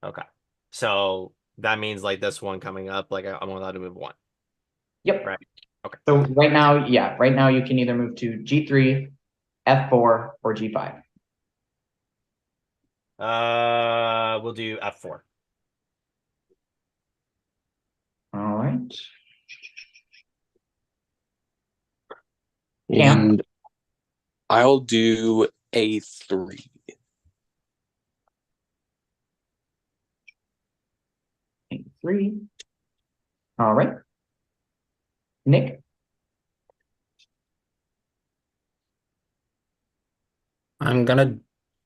Okay. So that means, like, this one coming up, like, I'm allowed to move one. Yep. Right. Okay. So right now, you can either move to G3, F4, or G5. We'll do F4. All right. And I'll do A3. A3. All right. Nick. I'm gonna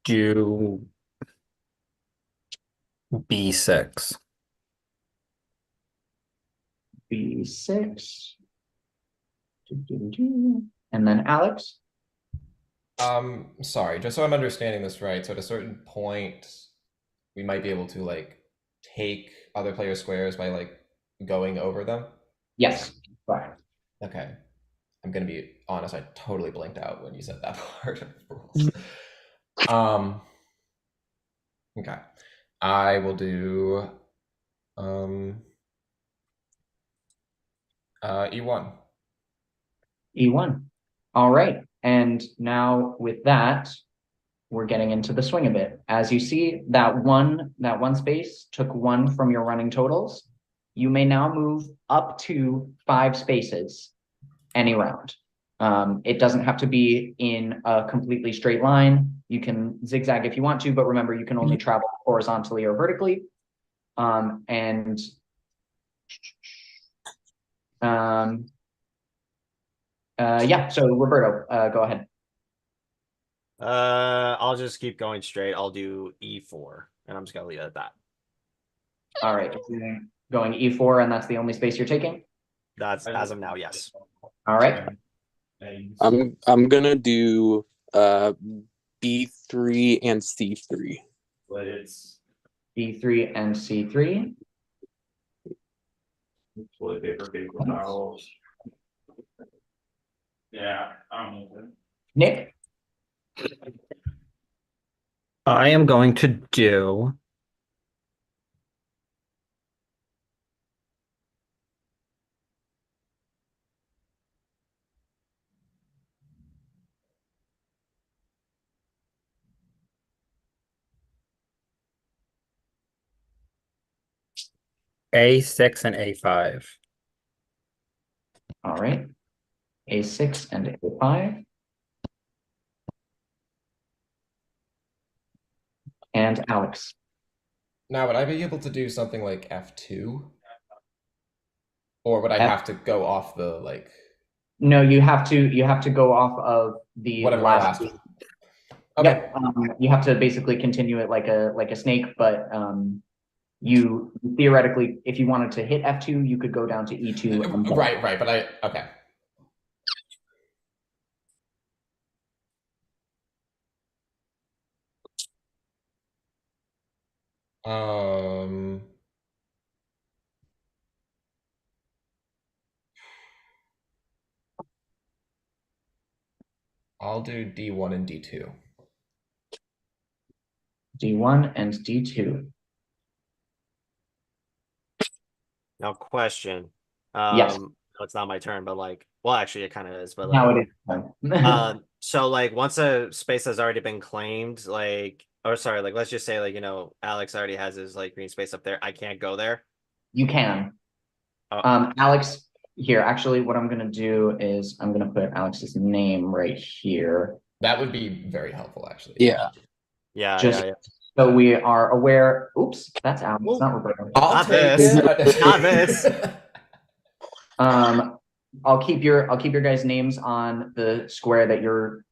do B6. B6. And then Alex. Sorry, just so I'm understanding this right. So at a certain point, we might be able to, like, take other players' squares by, like, going over them? Yes. Right. Okay. I'm gonna be honest, I totally blinked out when you said that part of the rules. Okay. I will do E1. E1. All right. And now with that, we're getting into the swing of it. As you see, that one space took one from your running totals. You may now move up to 5 spaces any round. It doesn't have to be in a completely straight line. You can zigzag if you want to, but remember, you can only travel horizontally or vertically. Yeah, so Roberto, go ahead. I'll just keep going straight. I'll do E4, and I'm just gonna leave it at that. All right, going E4, and that's the only space you're taking? That's as of now, yes. All right. I'm gonna do B3 and C3. But it's B3 and C3. Toilet paper, paper towels. Yeah, Nick. I am going to do A6 and A5. All right. A6 and A5. And Alex. Now, would I be able to do something like F2? Or would I F- have to go off the like No, you have to go off of the whatever my last? Okay. Yep. You have to basically continue it like a snake, but you theoretically, if you wanted to hit F2, you could go down to E2. And Right, but okay. Um, I'll do D1 and D2. D1 and D2. Now, question. Yes. No, it's not my turn, but like, well, actually, it kind of is. But Now like, it is. so like, once a space has already been claimed, like, or sorry, like, let's just say like, Alex already has his like green space up there. I can't go there. You can. Oh. Alex, here, actually, what I'm gonna do is I'm gonna put Alex's name right here. That would be very helpful, actually. Yeah. Yeah. So we are aware. Oops, that's Alex, not Roberto. Not this. Not this. I'll keep your guys' names on the square that you're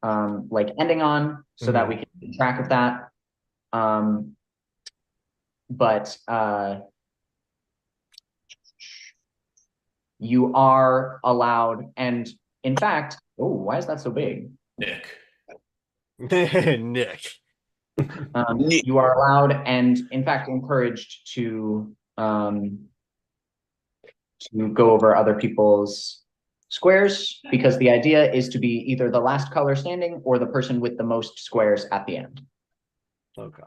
like ending on, so that we can keep track of that. But you are allowed, and in fact, oh, why is that so big? Nick. Nick. You are allowed and in fact encouraged to go over other people's squares, because the idea is to be either the last color standing or the person with the most squares at the end. Okay.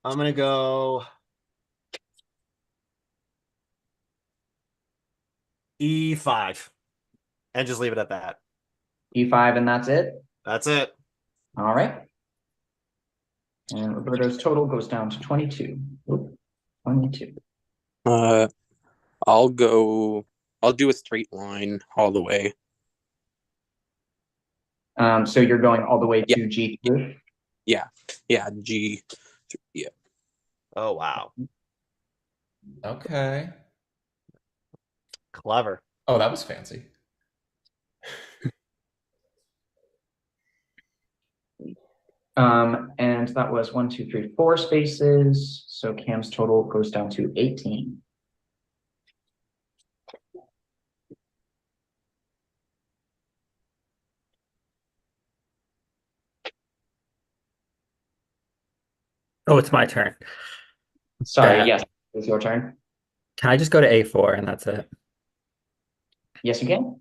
I'm gonna go E5 and just leave it at that. E5 and that's it? That's it. All right. And Roberto's total goes down to 22. Oop, 22. I'll do a straight line all the way. So you're going all the way to G3? Yeah, G. Yeah. Oh, wow. Okay. Clever. Oh, that was fancy. And that was 1, 2, 3, 4 spaces. So Cam's total goes down to 18. Oh, it's my turn. Sorry, yes, it's your turn. Can I just go to A4 and that's it? Yes, you can.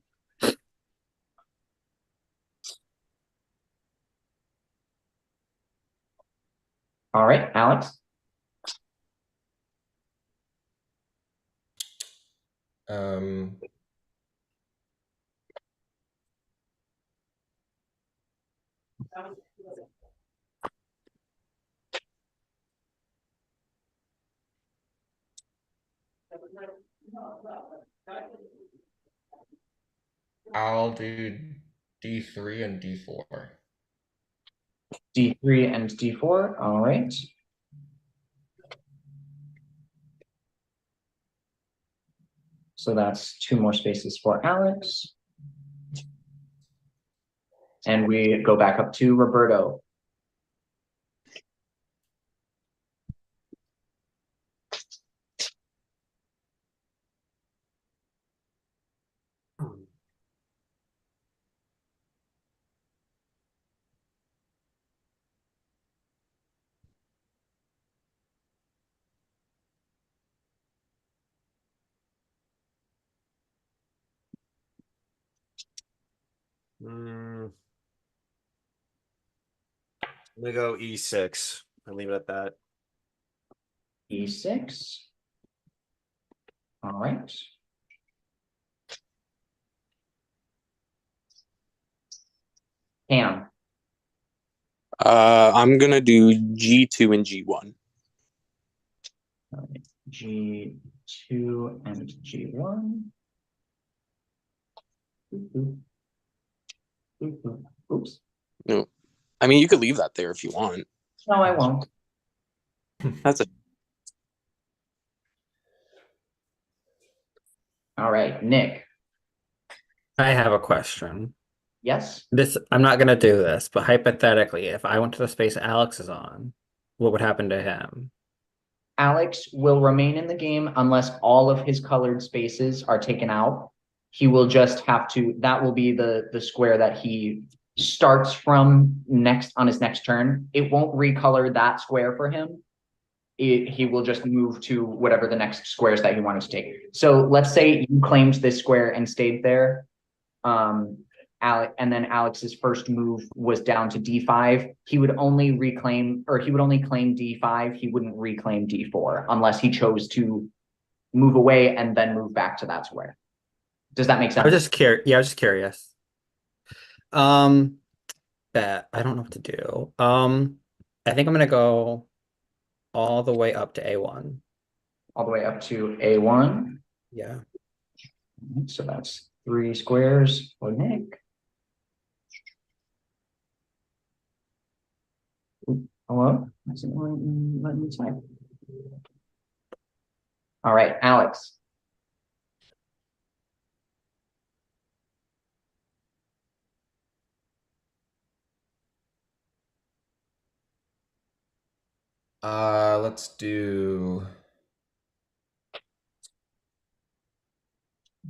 All right, Alex. I'll do D3 and D4. D3 and D4. All right. So that's 2 more spaces for Alex. And we go back up to Roberto. I'm gonna go E6 and leave it at that. E6. All right. Cam. I'm gonna do G2 and G1. G2 and G1. Oops. No, I mean you could leave that there if you want. No, I won't. That's a All right, Nick. I have a question. Yes. I'm not gonna do this, but hypothetically, if I went to the space Alex is on, what would happen to him? Alex will remain in the game unless all of his colored spaces are taken out. He will just have to, that will be the square that he starts from next on his next turn. It won't recolor that square for him. He will just move to whatever the next squares that he wanted to take. So let's say you claimed this square and stayed there. And then Alex's first move was down to D5. He would only reclaim, or he would only claim D5. He wouldn't reclaim D4 unless he chose to move away and then move back to that square. Does that make sense? I was just curious. Yeah, I was just curious. Bet I don't know what to do. I think I'm gonna go all the way up to A1. All the way up to A1. Yeah. So that's 3 squares for Nick. Hello? Let me type. All right, Alex. Let's do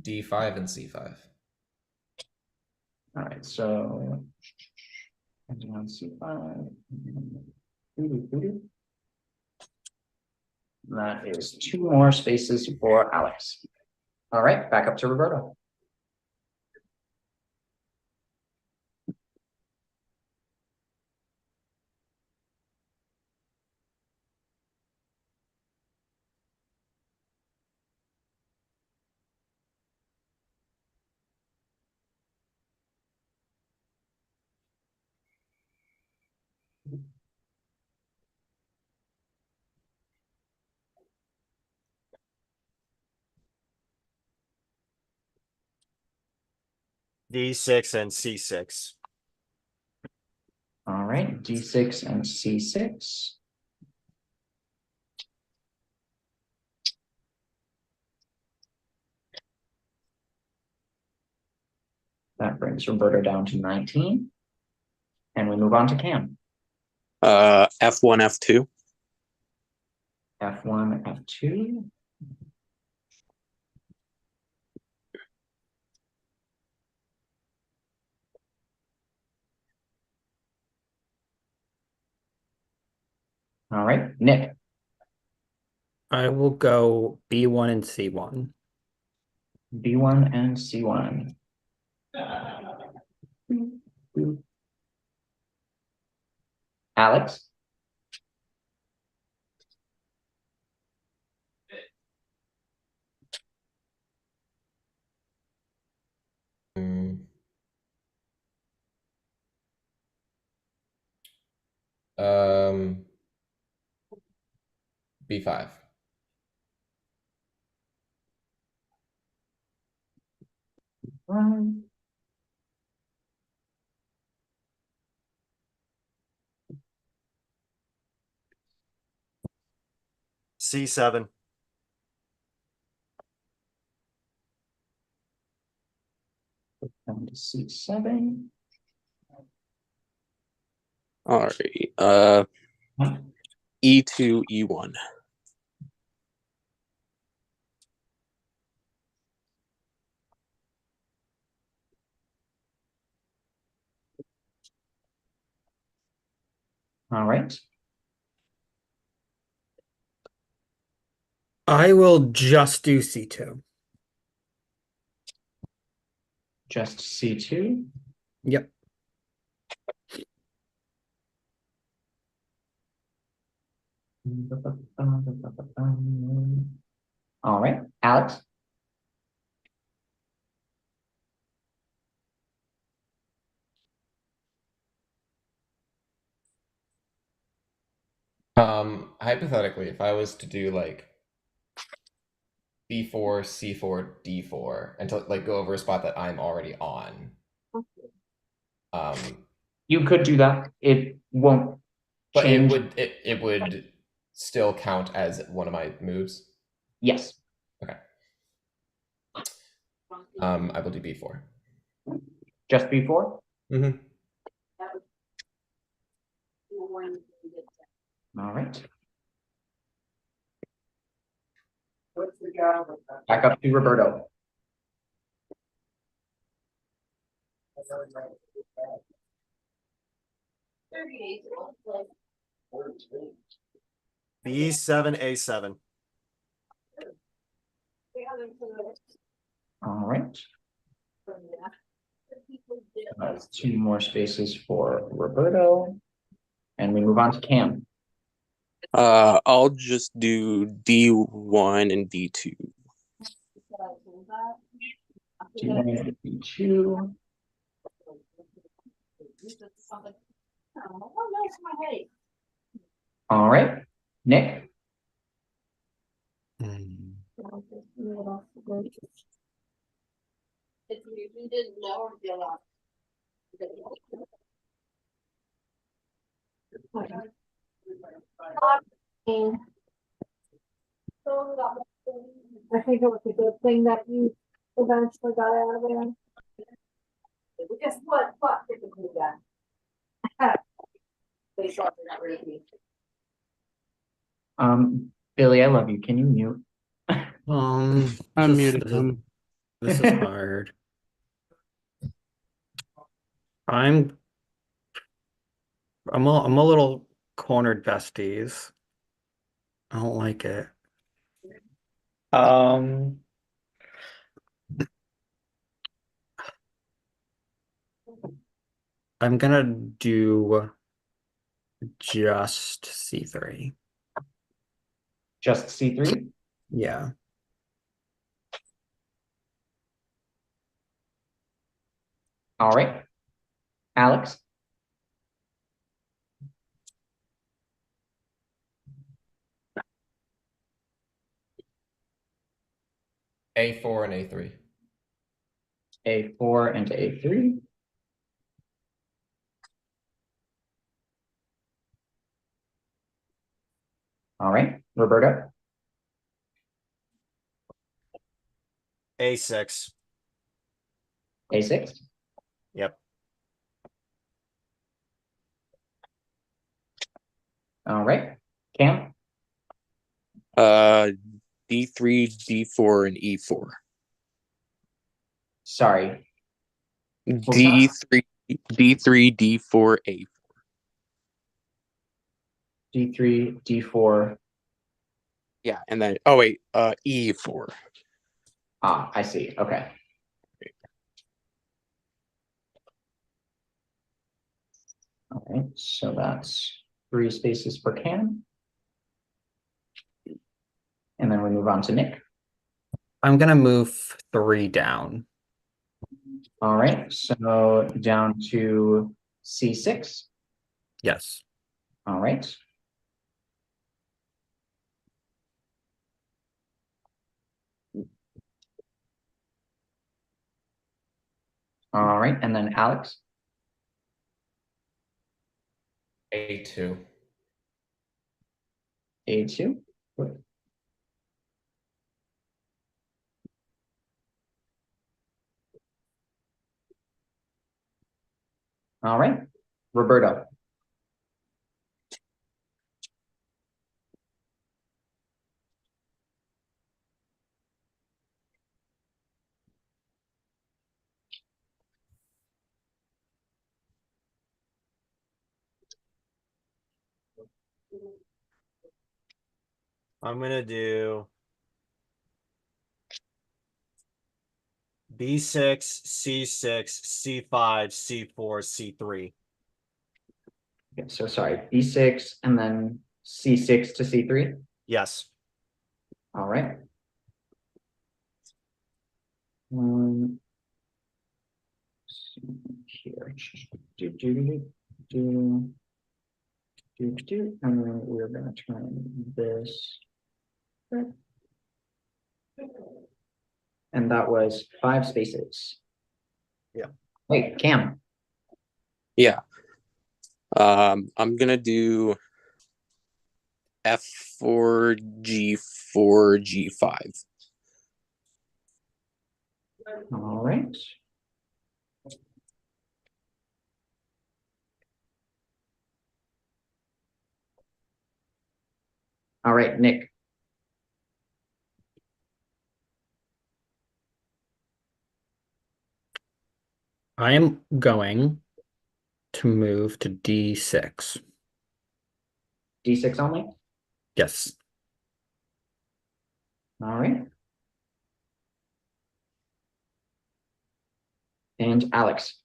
D5 and C5. All right, so on C5. That is 2 more spaces for Alex. All right, back up to Roberto. D6 and C6. All right, D6 and C6. That brings Roberto down to 19. And we move on to Cam. F1, F2. F1, F2. All right, Nick. I will go B1 and C1. B1 and C1. Alex. B5. C7. Down to C7. All right. E2, E1. All right. I will just do C2. Just C2. Yep. All right, Alex. Hypothetically, if I was to do like B4, C4, D4, and to like go over a spot that I'm already on, You could do that. It won't but change. it would still count as one of my moves. Yes. Okay. I will do B4. Just B4? Mm-hmm. All right. Back up to Roberto. B7, A7. All right. That's 2 more spaces for Roberto. And we move on to Cam. I'll just do D1 and D2. D1 and D2. All right. Nick? I think it was a good thing that you eventually got out of there. Guess what? Fuck, typically that. They thought they got rid of me. Billy, I love you. Can you mute? I'm This muted is- him. This is hard. I'm a little cornered, besties. I don't like it. I'm gonna do just C3. Just C3? Yeah. All right. Alex? A4 and A3. A4 and A3. All right. Roberto? A6. A6? Yep. All right. Cam? D3, D4, and E4. Sorry. D3, D3, D4, A4. D3, D4. Yeah, and then E4. Ah, I see. Okay. All right, so that's 3 spaces for Cam. And then we move on to Nick. I'm gonna move 3 down. All right, so down to C6. Yes. All right. All right, and then Alex. A2. A2. All right, Roberto. I'm gonna do B6, C6, C5, C4, C3. Okay, so sorry, B6 and then C6 to C3. Yes. All right. Here. And then we're gonna turn this. And that was 5 spaces. Yeah. Wait, Cam. Yeah. I'm gonna do F4, G4, G5. All right. All right, Nick. I am going to move to D6. D6 only? Yes. All right. And Alex.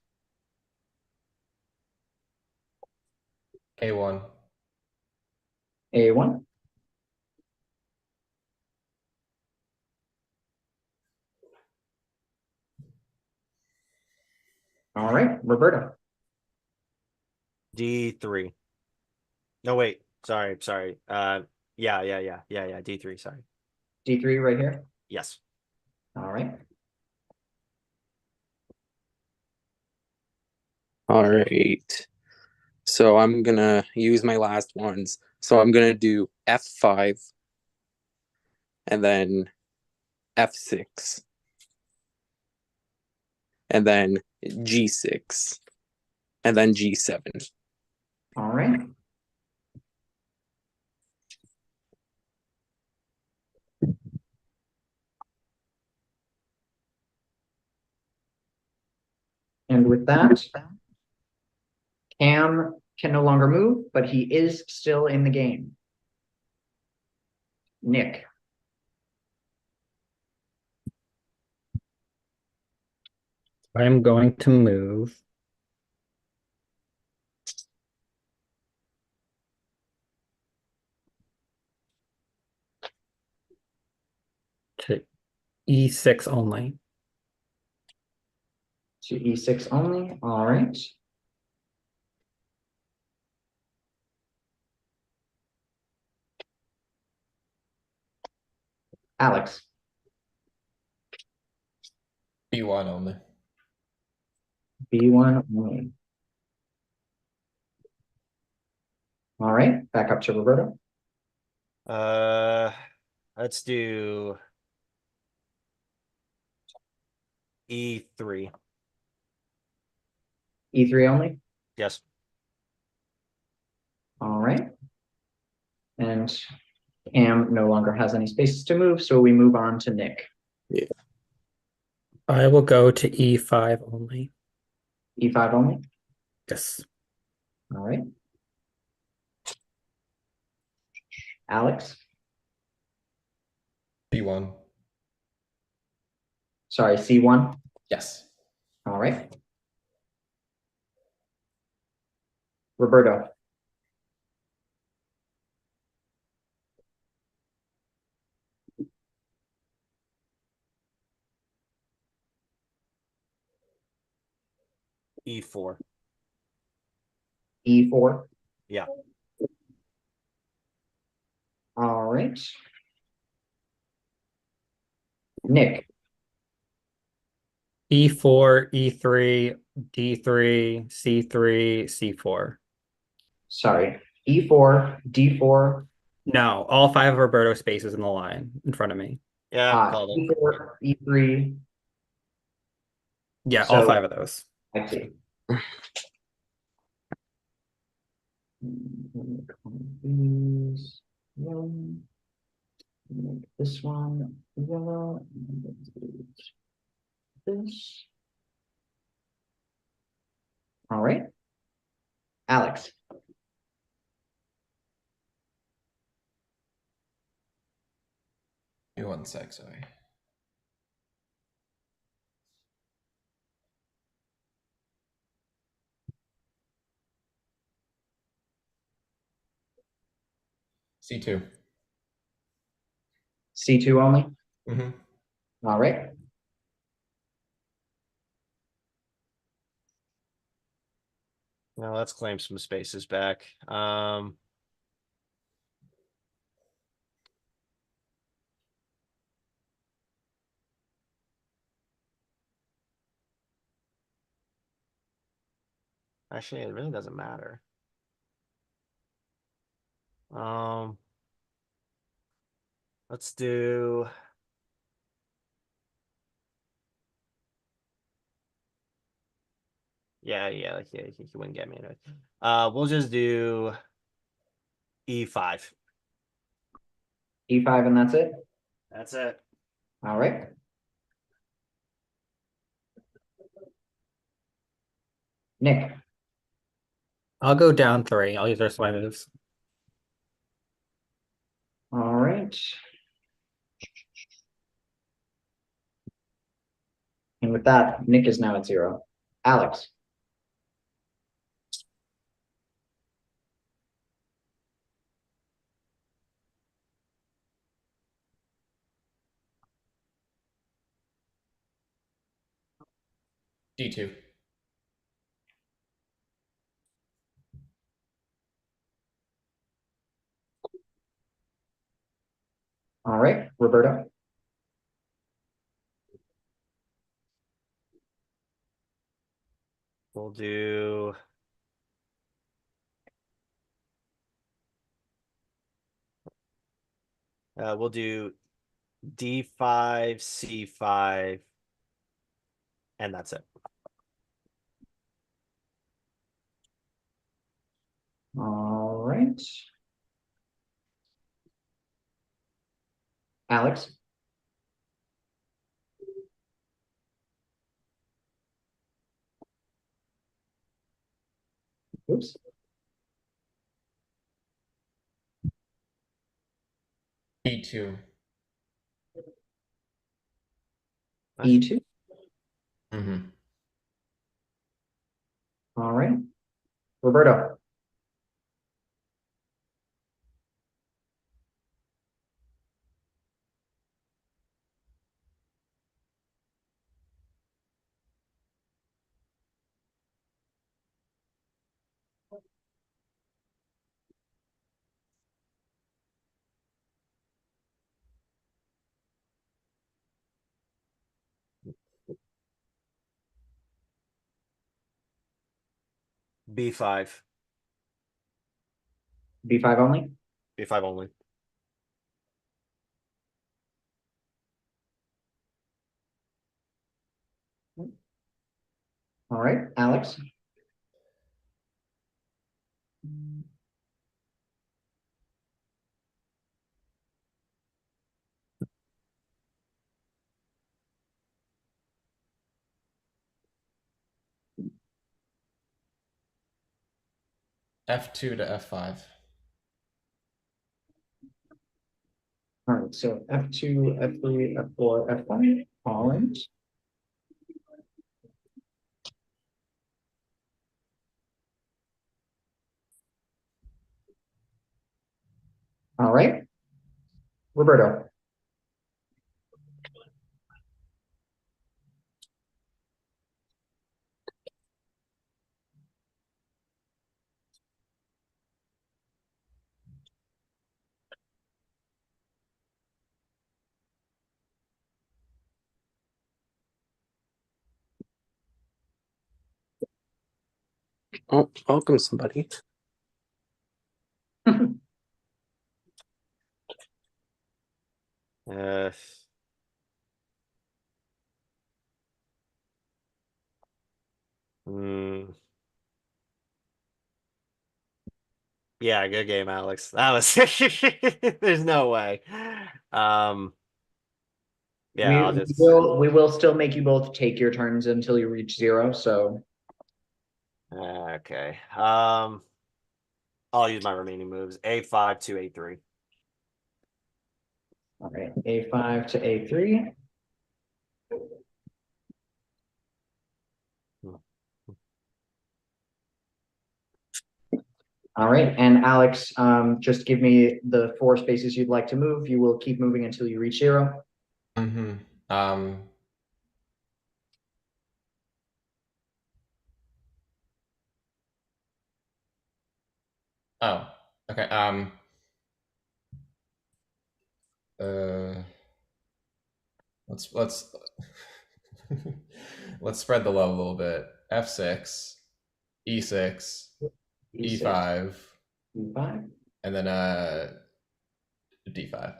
A1. A1. All right, Roberto. D3. No, wait. Sorry. Yeah. D3. Sorry. D3 right here. Yes. All right. All right. So I'm gonna use my last ones. So I'm gonna do F5 and then F6 and then G6 and then G7. All right. And with that, Cam can no longer move, but he is still in the game. Nick. I am going to move to E6 only. To E6 only. All right. Alex. B1 only. B1 only. All right. Back up to Roberto. Let's do E3. E3 only. Yes. All right. And Cam no longer has any spaces to move, so we move on to Nick. Yeah. I will go to E5 only. E5 only. Yes. All right. Alex. B1. Sorry, C1. Yes. All right. Roberto. E4. E4. Yeah. All right. Nick. E4, E3, D3, C3, C4. Sorry. E4, D4. No, all 5 of Roberto spaces in the line in front of me. Yeah, called it. E4, E3. Yeah, all So 5 of those. I see. These yellow. Make this one yellow. And this. All right. Alex. Give me 1 sec, sorry. C2. C2 only. Mm-hmm. All right. Now let's claim some spaces back. Actually, it really doesn't matter. Let's do. Yeah, he wouldn't get me anyway. We'll just do E5. E5, and that's it. That's it. All right. Nick. I'll go down 3. I'll use their my moves. All right. And with that, Nick is now at 0. Alex. D2. All right, Roberto. We'll do. We'll do D5, C5, and that's it. All right. Alex. Oops. E2. E2. Mm-hmm. All right. Roberto. B5. B5 only. B5 only. All right, Alex. F2 to F5. All right, so F2, F3, F4, F5. All right. All right. Roberto. Oh, welcome somebody. Uh, mm, yeah, good game, Alex. That was there's no way. Yeah, I'll just We will still make you both take your turns until you reach 0. So okay. I'll use my remaining moves. A5 to A3. all right, A5 to A3. All right, and Alex, just give me the 4 spaces you'd like to move. You will keep moving until you reach 0. Mm-hmm. Oh, okay. Uh, let's let's spread the love a little bit. F6, E6, E6, E5, E5, and then D5.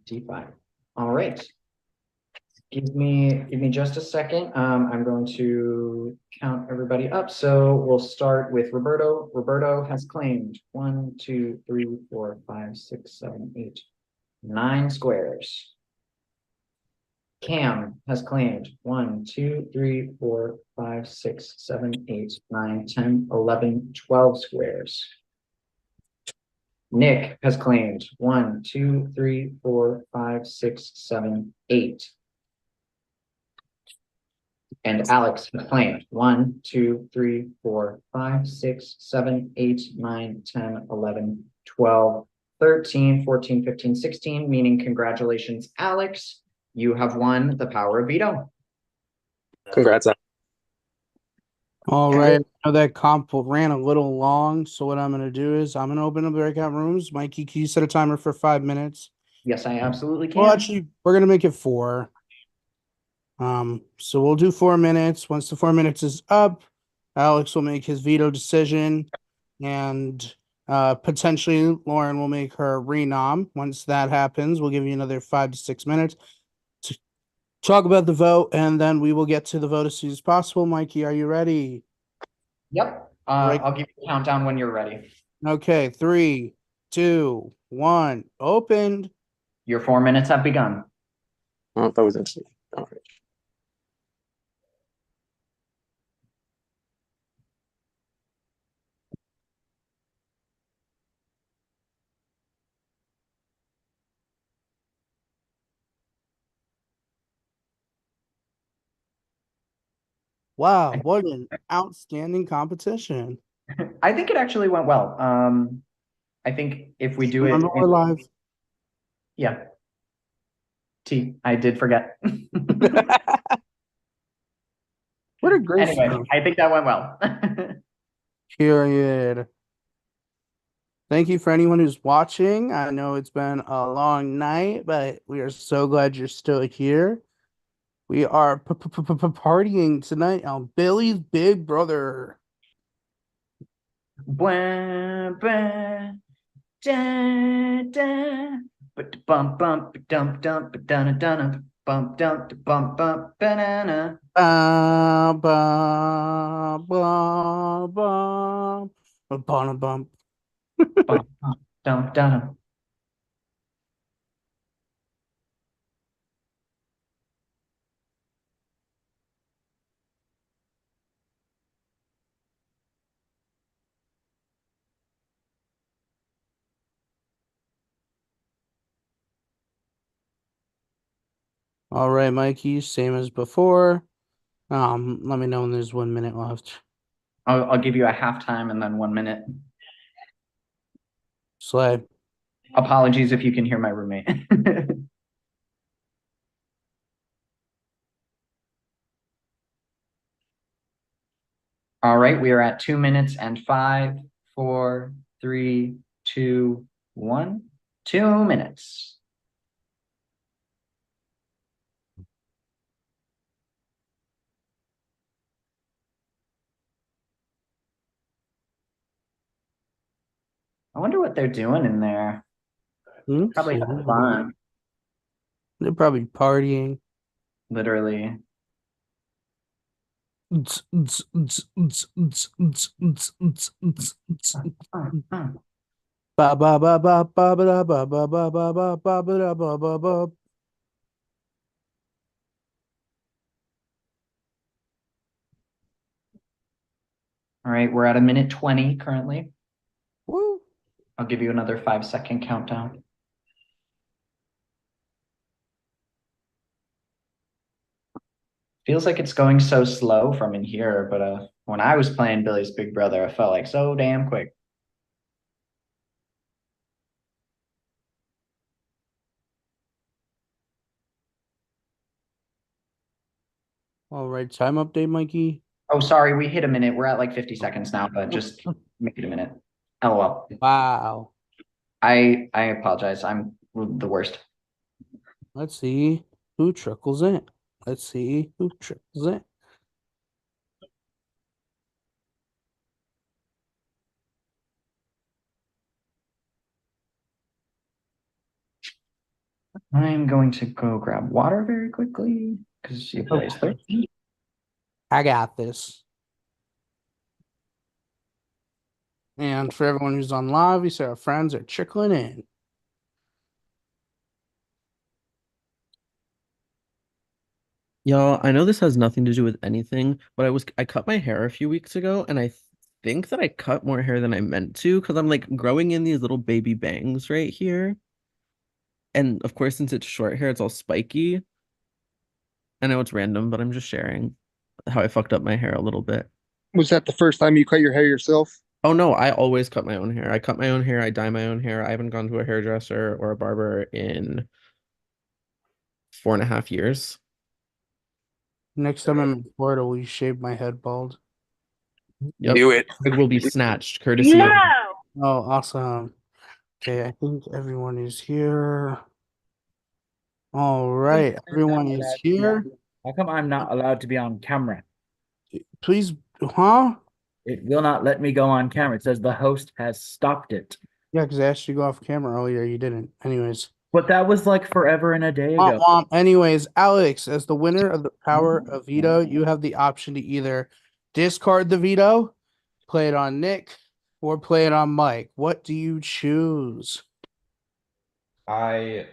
D5. All right. Give me just a second. I'm going to count everybody up. So we'll start with Roberto. Roberto has claimed 1, 2, 3, 4, 5, 6, 7, 8, 9 squares. Cam has claimed 1, 2, 3, 4, 5, 6, 7, 8, 9, 10, 11, 12 squares. Nick has claimed 1, 2, 3, 4, 5, 6, 7, 8. And Alex has claimed 1, 2, 3, 4, 5, 6, 7, 8, 9, 10, 11, 12, 13, 14, 15, 16, meaning congratulations, Alex. You have won the power of veto. Congrats. All Okay. right. I know that comp ran a little long, so what I'm gonna do is I'm gonna open up the breakout rooms. Mikey, can you set a timer for 5 minutes? Yes, I absolutely can. Well, actually, we're gonna make it 4. So we'll do 4 minutes. Once the 4 minutes is up, Alex will make his veto decision, and potentially Lauren will make her renom. Once that happens, we'll give you another 5 to 6 minutes to talk about the vote, and then we will get to the vote as soon as possible. Mikey, are you ready? Yep. Right. I'll give you a countdown when you're ready. Okay, 3, 2, 1, opened. Your 4 minutes have begun. Oh, that was interesting. All right. Wow, what an outstanding competition. I think it actually went well. I think if we do it, Remember, we're live. Yeah. I did forget. What a great Anyway, show. I think that went well. Period. Thank you for anyone who's watching. I know it's been a long night, but we are so glad you're still here. We are partying tonight on Billy's Big Brother. Bwah, bwah, da, da, but bump bump dump dump dun dun bump dump bump bump banana. Ba ba ba ba ba bump. Bump bump dump dun. All right, Mikey, same as before. Let me know when there's 1 minute left. I'll give you a halftime and then 1 minute. Slay. Apologies if you can hear my roommate. All right, we are at 2 minutes and 5, 4, 3, 2, 1. 2 minutes. I wonder what they're doing in there. Probably having fun. They're probably partying. Literally. Ba ba ba ba ba ba ba ba ba ba ba ba ba ba ba ba. All right, we're at 1:20 currently. Woo. I'll give you another 5-second countdown. Feels like it's going so slow from in here, but when I was playing Billy's Big Brother, I felt like so damn quick. All right, time update, Mikey. Oh, sorry, we hit a minute. We're at like 50 seconds now, but just make it a minute. LOL. Wow. I apologize. I'm the worst. Let's see who trickles in. Let's see who trickles in. I'm going to go grab water very quickly because everybody's thirsty. I got this. And for everyone who's on live, we say our friends are trickling in. Y'all, I know this has nothing to do with anything, but I cut my hair a few weeks ago, and I think that I cut more hair than I meant to because I'm like growing in these little baby bangs right here. And of course, since it's short hair, it's all spiky. I know it's random, but I'm just sharing how I fucked up my hair a little bit. Was that the first time you cut your hair yourself? Oh no, I always cut my own hair. I cut my own hair, I dye my own hair. I haven't gone to a hairdresser or a barber in 4.5 years. Next time I'm in Florida, will you shave my head bald? Yep. Do it. Wig will be snatched, courtesy of Oh, awesome. Okay, I think everyone is here. All right, everyone is here. How come I'm not allowed to be on camera? Please, huh? It will not let me go on camera. It says the host has stopped it. Yeah, because I asked you to go off camera earlier. You didn't. Anyways. But that was like forever and a day ago. Anyways, Alex, as the winner of the power of veto, you have the option to either discard the veto, play it on Nick, or play it on Mike. What do you choose? I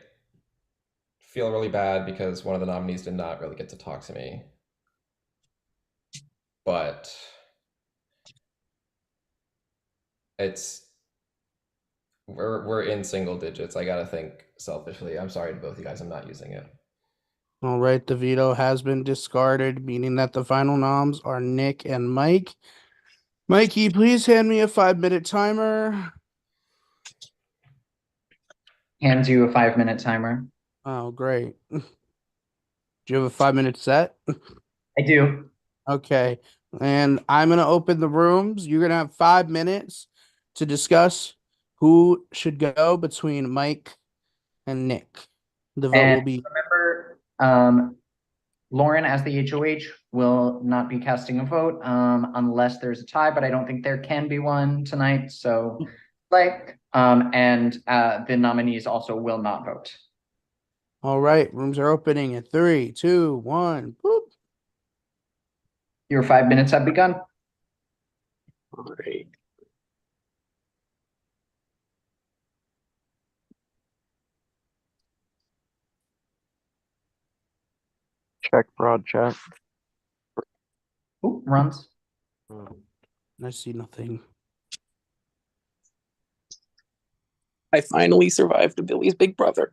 feel really bad because one of the nominees did not really get to talk to me. But we're in single digits. I gotta think selfishly. I'm sorry to both you guys. I'm not using it. All right, the veto has been discarded, meaning that the final noms are Nick and Mike. Mikey, please hand me a 5-minute timer. Hands you a 5-minute timer. Oh, great. Do you have a 5-minute set? I do. Okay. And I'm going to open the rooms. You're going to have 5 minutes to discuss who should go between Mike and Nick. The vote will be. Remember, Lauren, as the HOH, will not be casting a vote unless there's a tie, but I don't think there can be one tonight. So, and the nominees also will not vote. All right. Rooms are opening in 3, 2, 1. Boop. Your 5 minutes have begun. All right. Check broad chat. Ooh, runs. I see nothing. I finally survived Billy's big brother.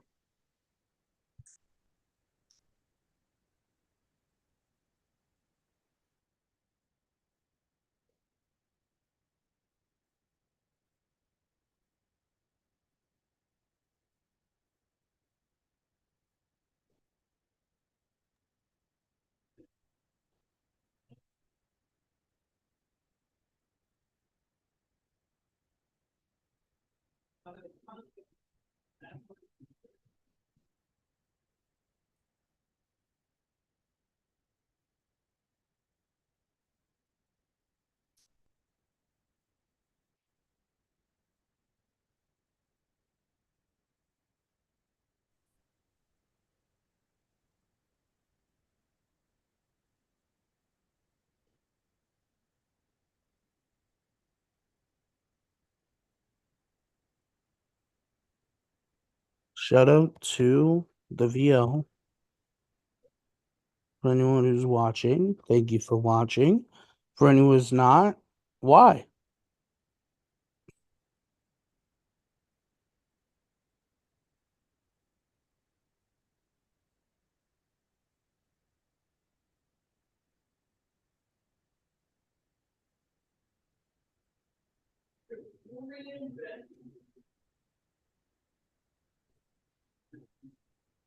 Shout out to the VL. For anyone who's watching, thank you for watching. For anyone who's not, why?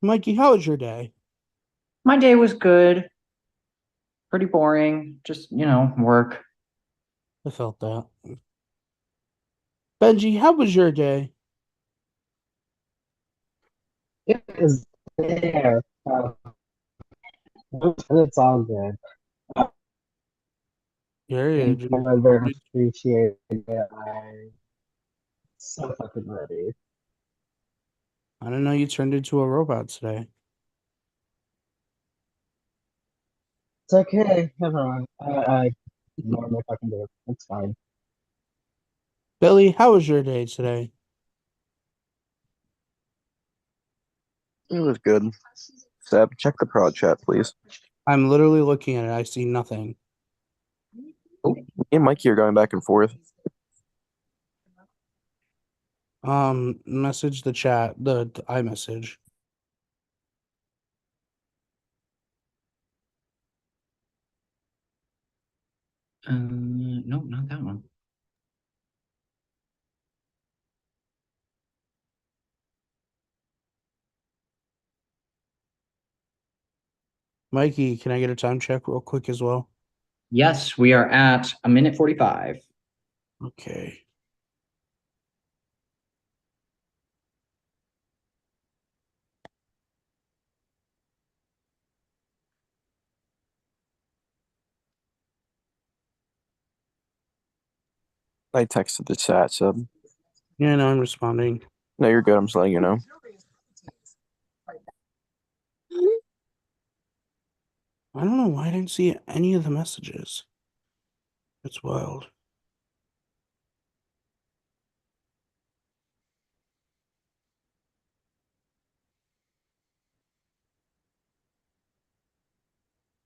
Mikey, how was your day? My day was good. Pretty boring. Just, work. I felt that. Benji, how was your day? It is there. It's all good. Yeah, I very much appreciate it. I'm so fucking ready. I didn't know you turned into a robot today. It's okay. Everyone. I ignore my fucking day. It's fine. Billy, how was your day today? It was good. Seb, check the prod chat, please. I'm literally looking at it. I see nothing. Oh, me and Mikey are going back and forth. Message the chat, the iMessage. No, not that one. Mikey, can I get a time check real quick as well? Yes, we are at 1:45. Okay. I texted the chat, Seb. Yeah, no, I'm responding. No, you're good. I'm just letting you know. I don't know why I didn't see any of the messages. It's wild.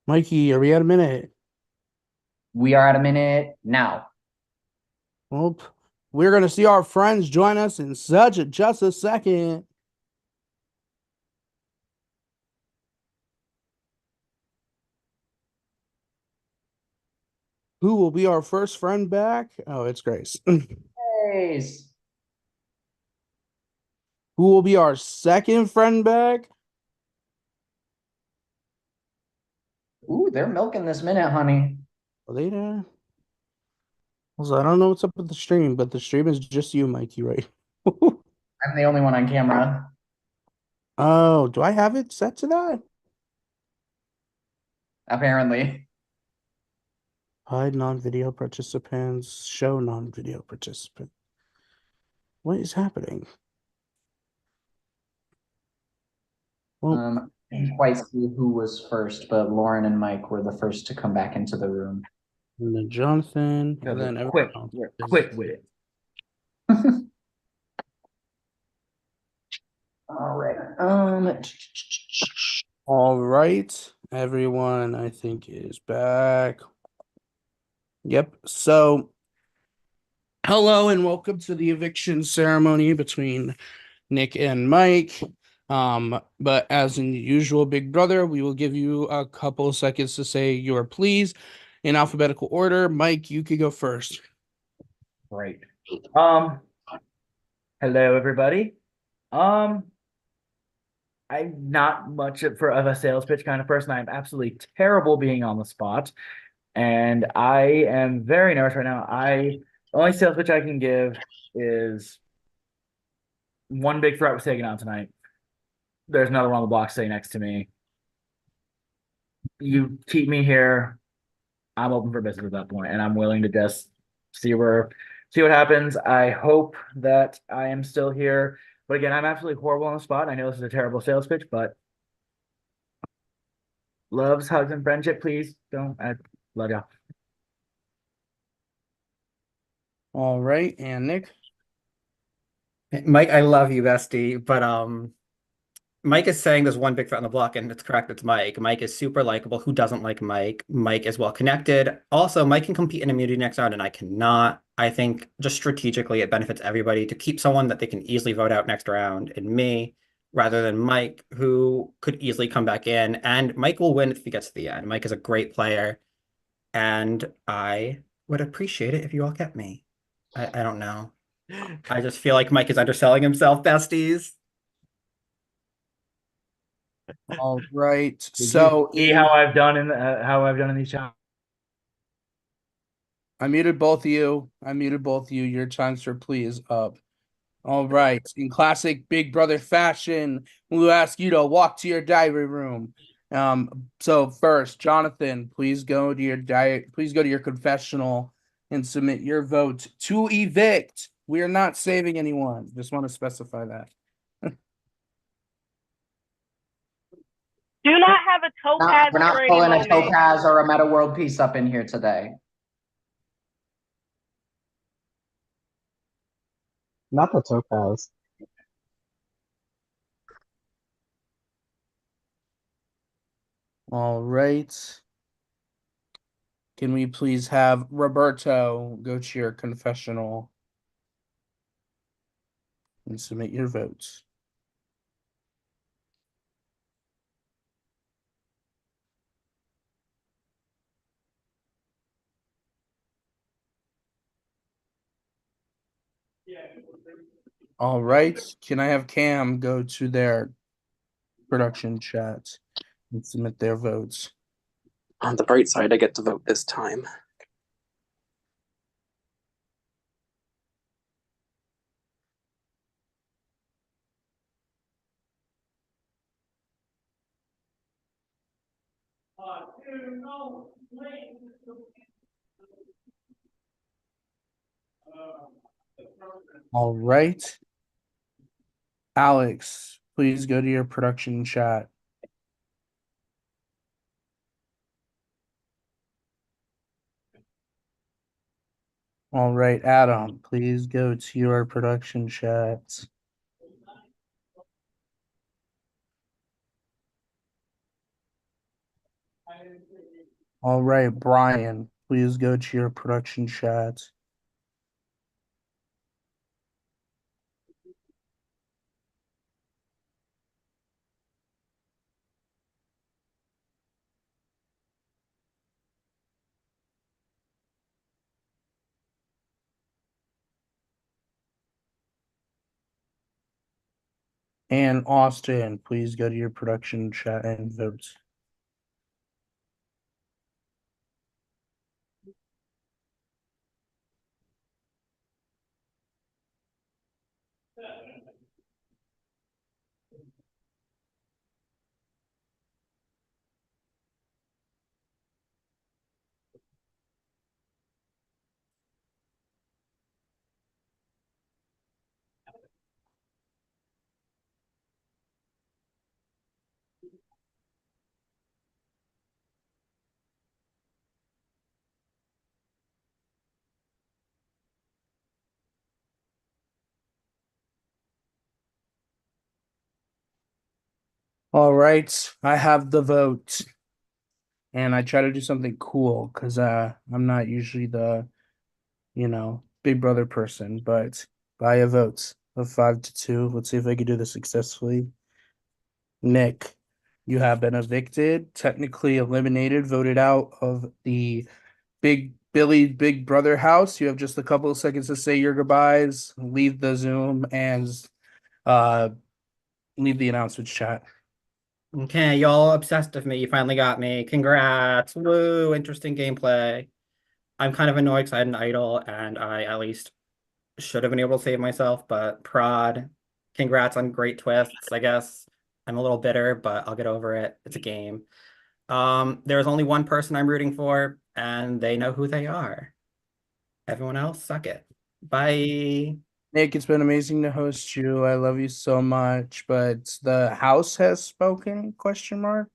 Mikey, are we at a minute? We are at a minute now. Well, we're gonna see our friends join us in just a second. Who will be our first friend back? Oh, it's Grace. Grace. Who will be our second friend back? Ooh, they're milking this minute, honey. Are they there? Also, I don't know what's up with the stream, but the stream is just you, Mikey, right? I'm the only one on camera. Oh, do I have it set to that? Apparently. Hide non-video participants, show non-video participant. What is happening? Well, I didn't quite see who was first, but Lauren and Mike were the first to come back into the room. and then Jonathan, and then quick, everyone else we're is- quick with it. All right. All right, everyone, I think is back. Yep. So, hello and welcome to the eviction ceremony between Nick and Mike. But as in the usual Big Brother, we will give you a couple seconds to say your please in alphabetical order. Mike, you could go first. Great. Hello everybody. I'm not much of a sales pitch kind of person. I'm absolutely terrible being on the spot, and I am very nervous right now. The only sales pitch I can give is one big threat was taken out tonight. There's another one on the block sitting next to me. You keep me here, I'm open for business at that point, and I'm willing to just see what happens. I hope that I am still here. But again, I'm absolutely horrible on the spot. I know this is a terrible sales pitch, but loves, hugs, and friendship, please. Don't. I love y'all. All right, and Nick. Mike, I love you, bestie, but Mike is saying there's one big threat on the block, and it's correct. It's Mike. Mike is super likable. Who doesn't like Mike? Mike is well connected. Also, Mike can compete in immunity next round, and I cannot. I think just strategically, it benefits everybody to keep someone that they can easily vote out next round in me, rather than Mike, who could easily come back in. And Mike will win if he gets to the end. Mike is a great player, and I would appreciate it if you all kept me. I don't know. I just feel like Mike is underselling himself, besties. All right. Did So you see how I've done in these challenges? I muted both of you. Your times for plea is up. All right. In classic Big Brother fashion, we'll ask you to walk to your diary room. So first, Jonathan, please go to your confessional and submit your vote to evict. We are not saving anyone. Just want to specify that. Do not have a topaz. We're not security pulling a moment. topaz or a meta world piece up in here today. Not the topaz. All right. Can we please have Roberto go to your confessional and submit your votes? All right. Can I have Cam go to their production chat and submit their votes? On the bright side, I get to vote this time. All right. Alex, please go to your production chat. All right, Adam, please go to your production chat. All right, Brian, please go to your production chat. And Austin, please go to your production chat and vote. All right, I have the vote. And I try to do something cool because I'm not usually the, Big Brother person, but by a vote of 5-2. Let's see if I can do this successfully. Nick, you have been evicted, technically eliminated, voted out of the Big Brother house. You have just a couple of seconds to say your goodbyes, leave the Zoom, and uh leave the announcements chat. Okay, y'all obsessed with me. You finally got me. Congrats. Woo, interesting gameplay. I'm kind of annoyed because I had an idol and I at least should have been able to save myself, but prod. Congrats on great twists, I guess. I'm a little bitter, but I'll get over it. It's a game. There's only one person I'm rooting for, and they know who they are. Everyone else, suck it. Bye. Nick, it's been amazing to host you. I love you so much, but the house has spoken, question mark.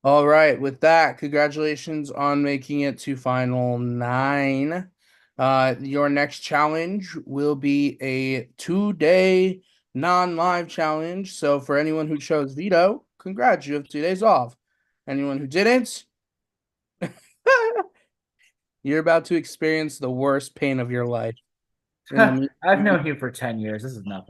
All right, with that, congratulations on making it to final 9. Your next challenge will be a 2-day non-live challenge. So for anyone who chose veto, congrats, you have 2 days off. Anyone who didn't, you're about to experience the worst pain of your life. I've known you for 10 years. This is nothing.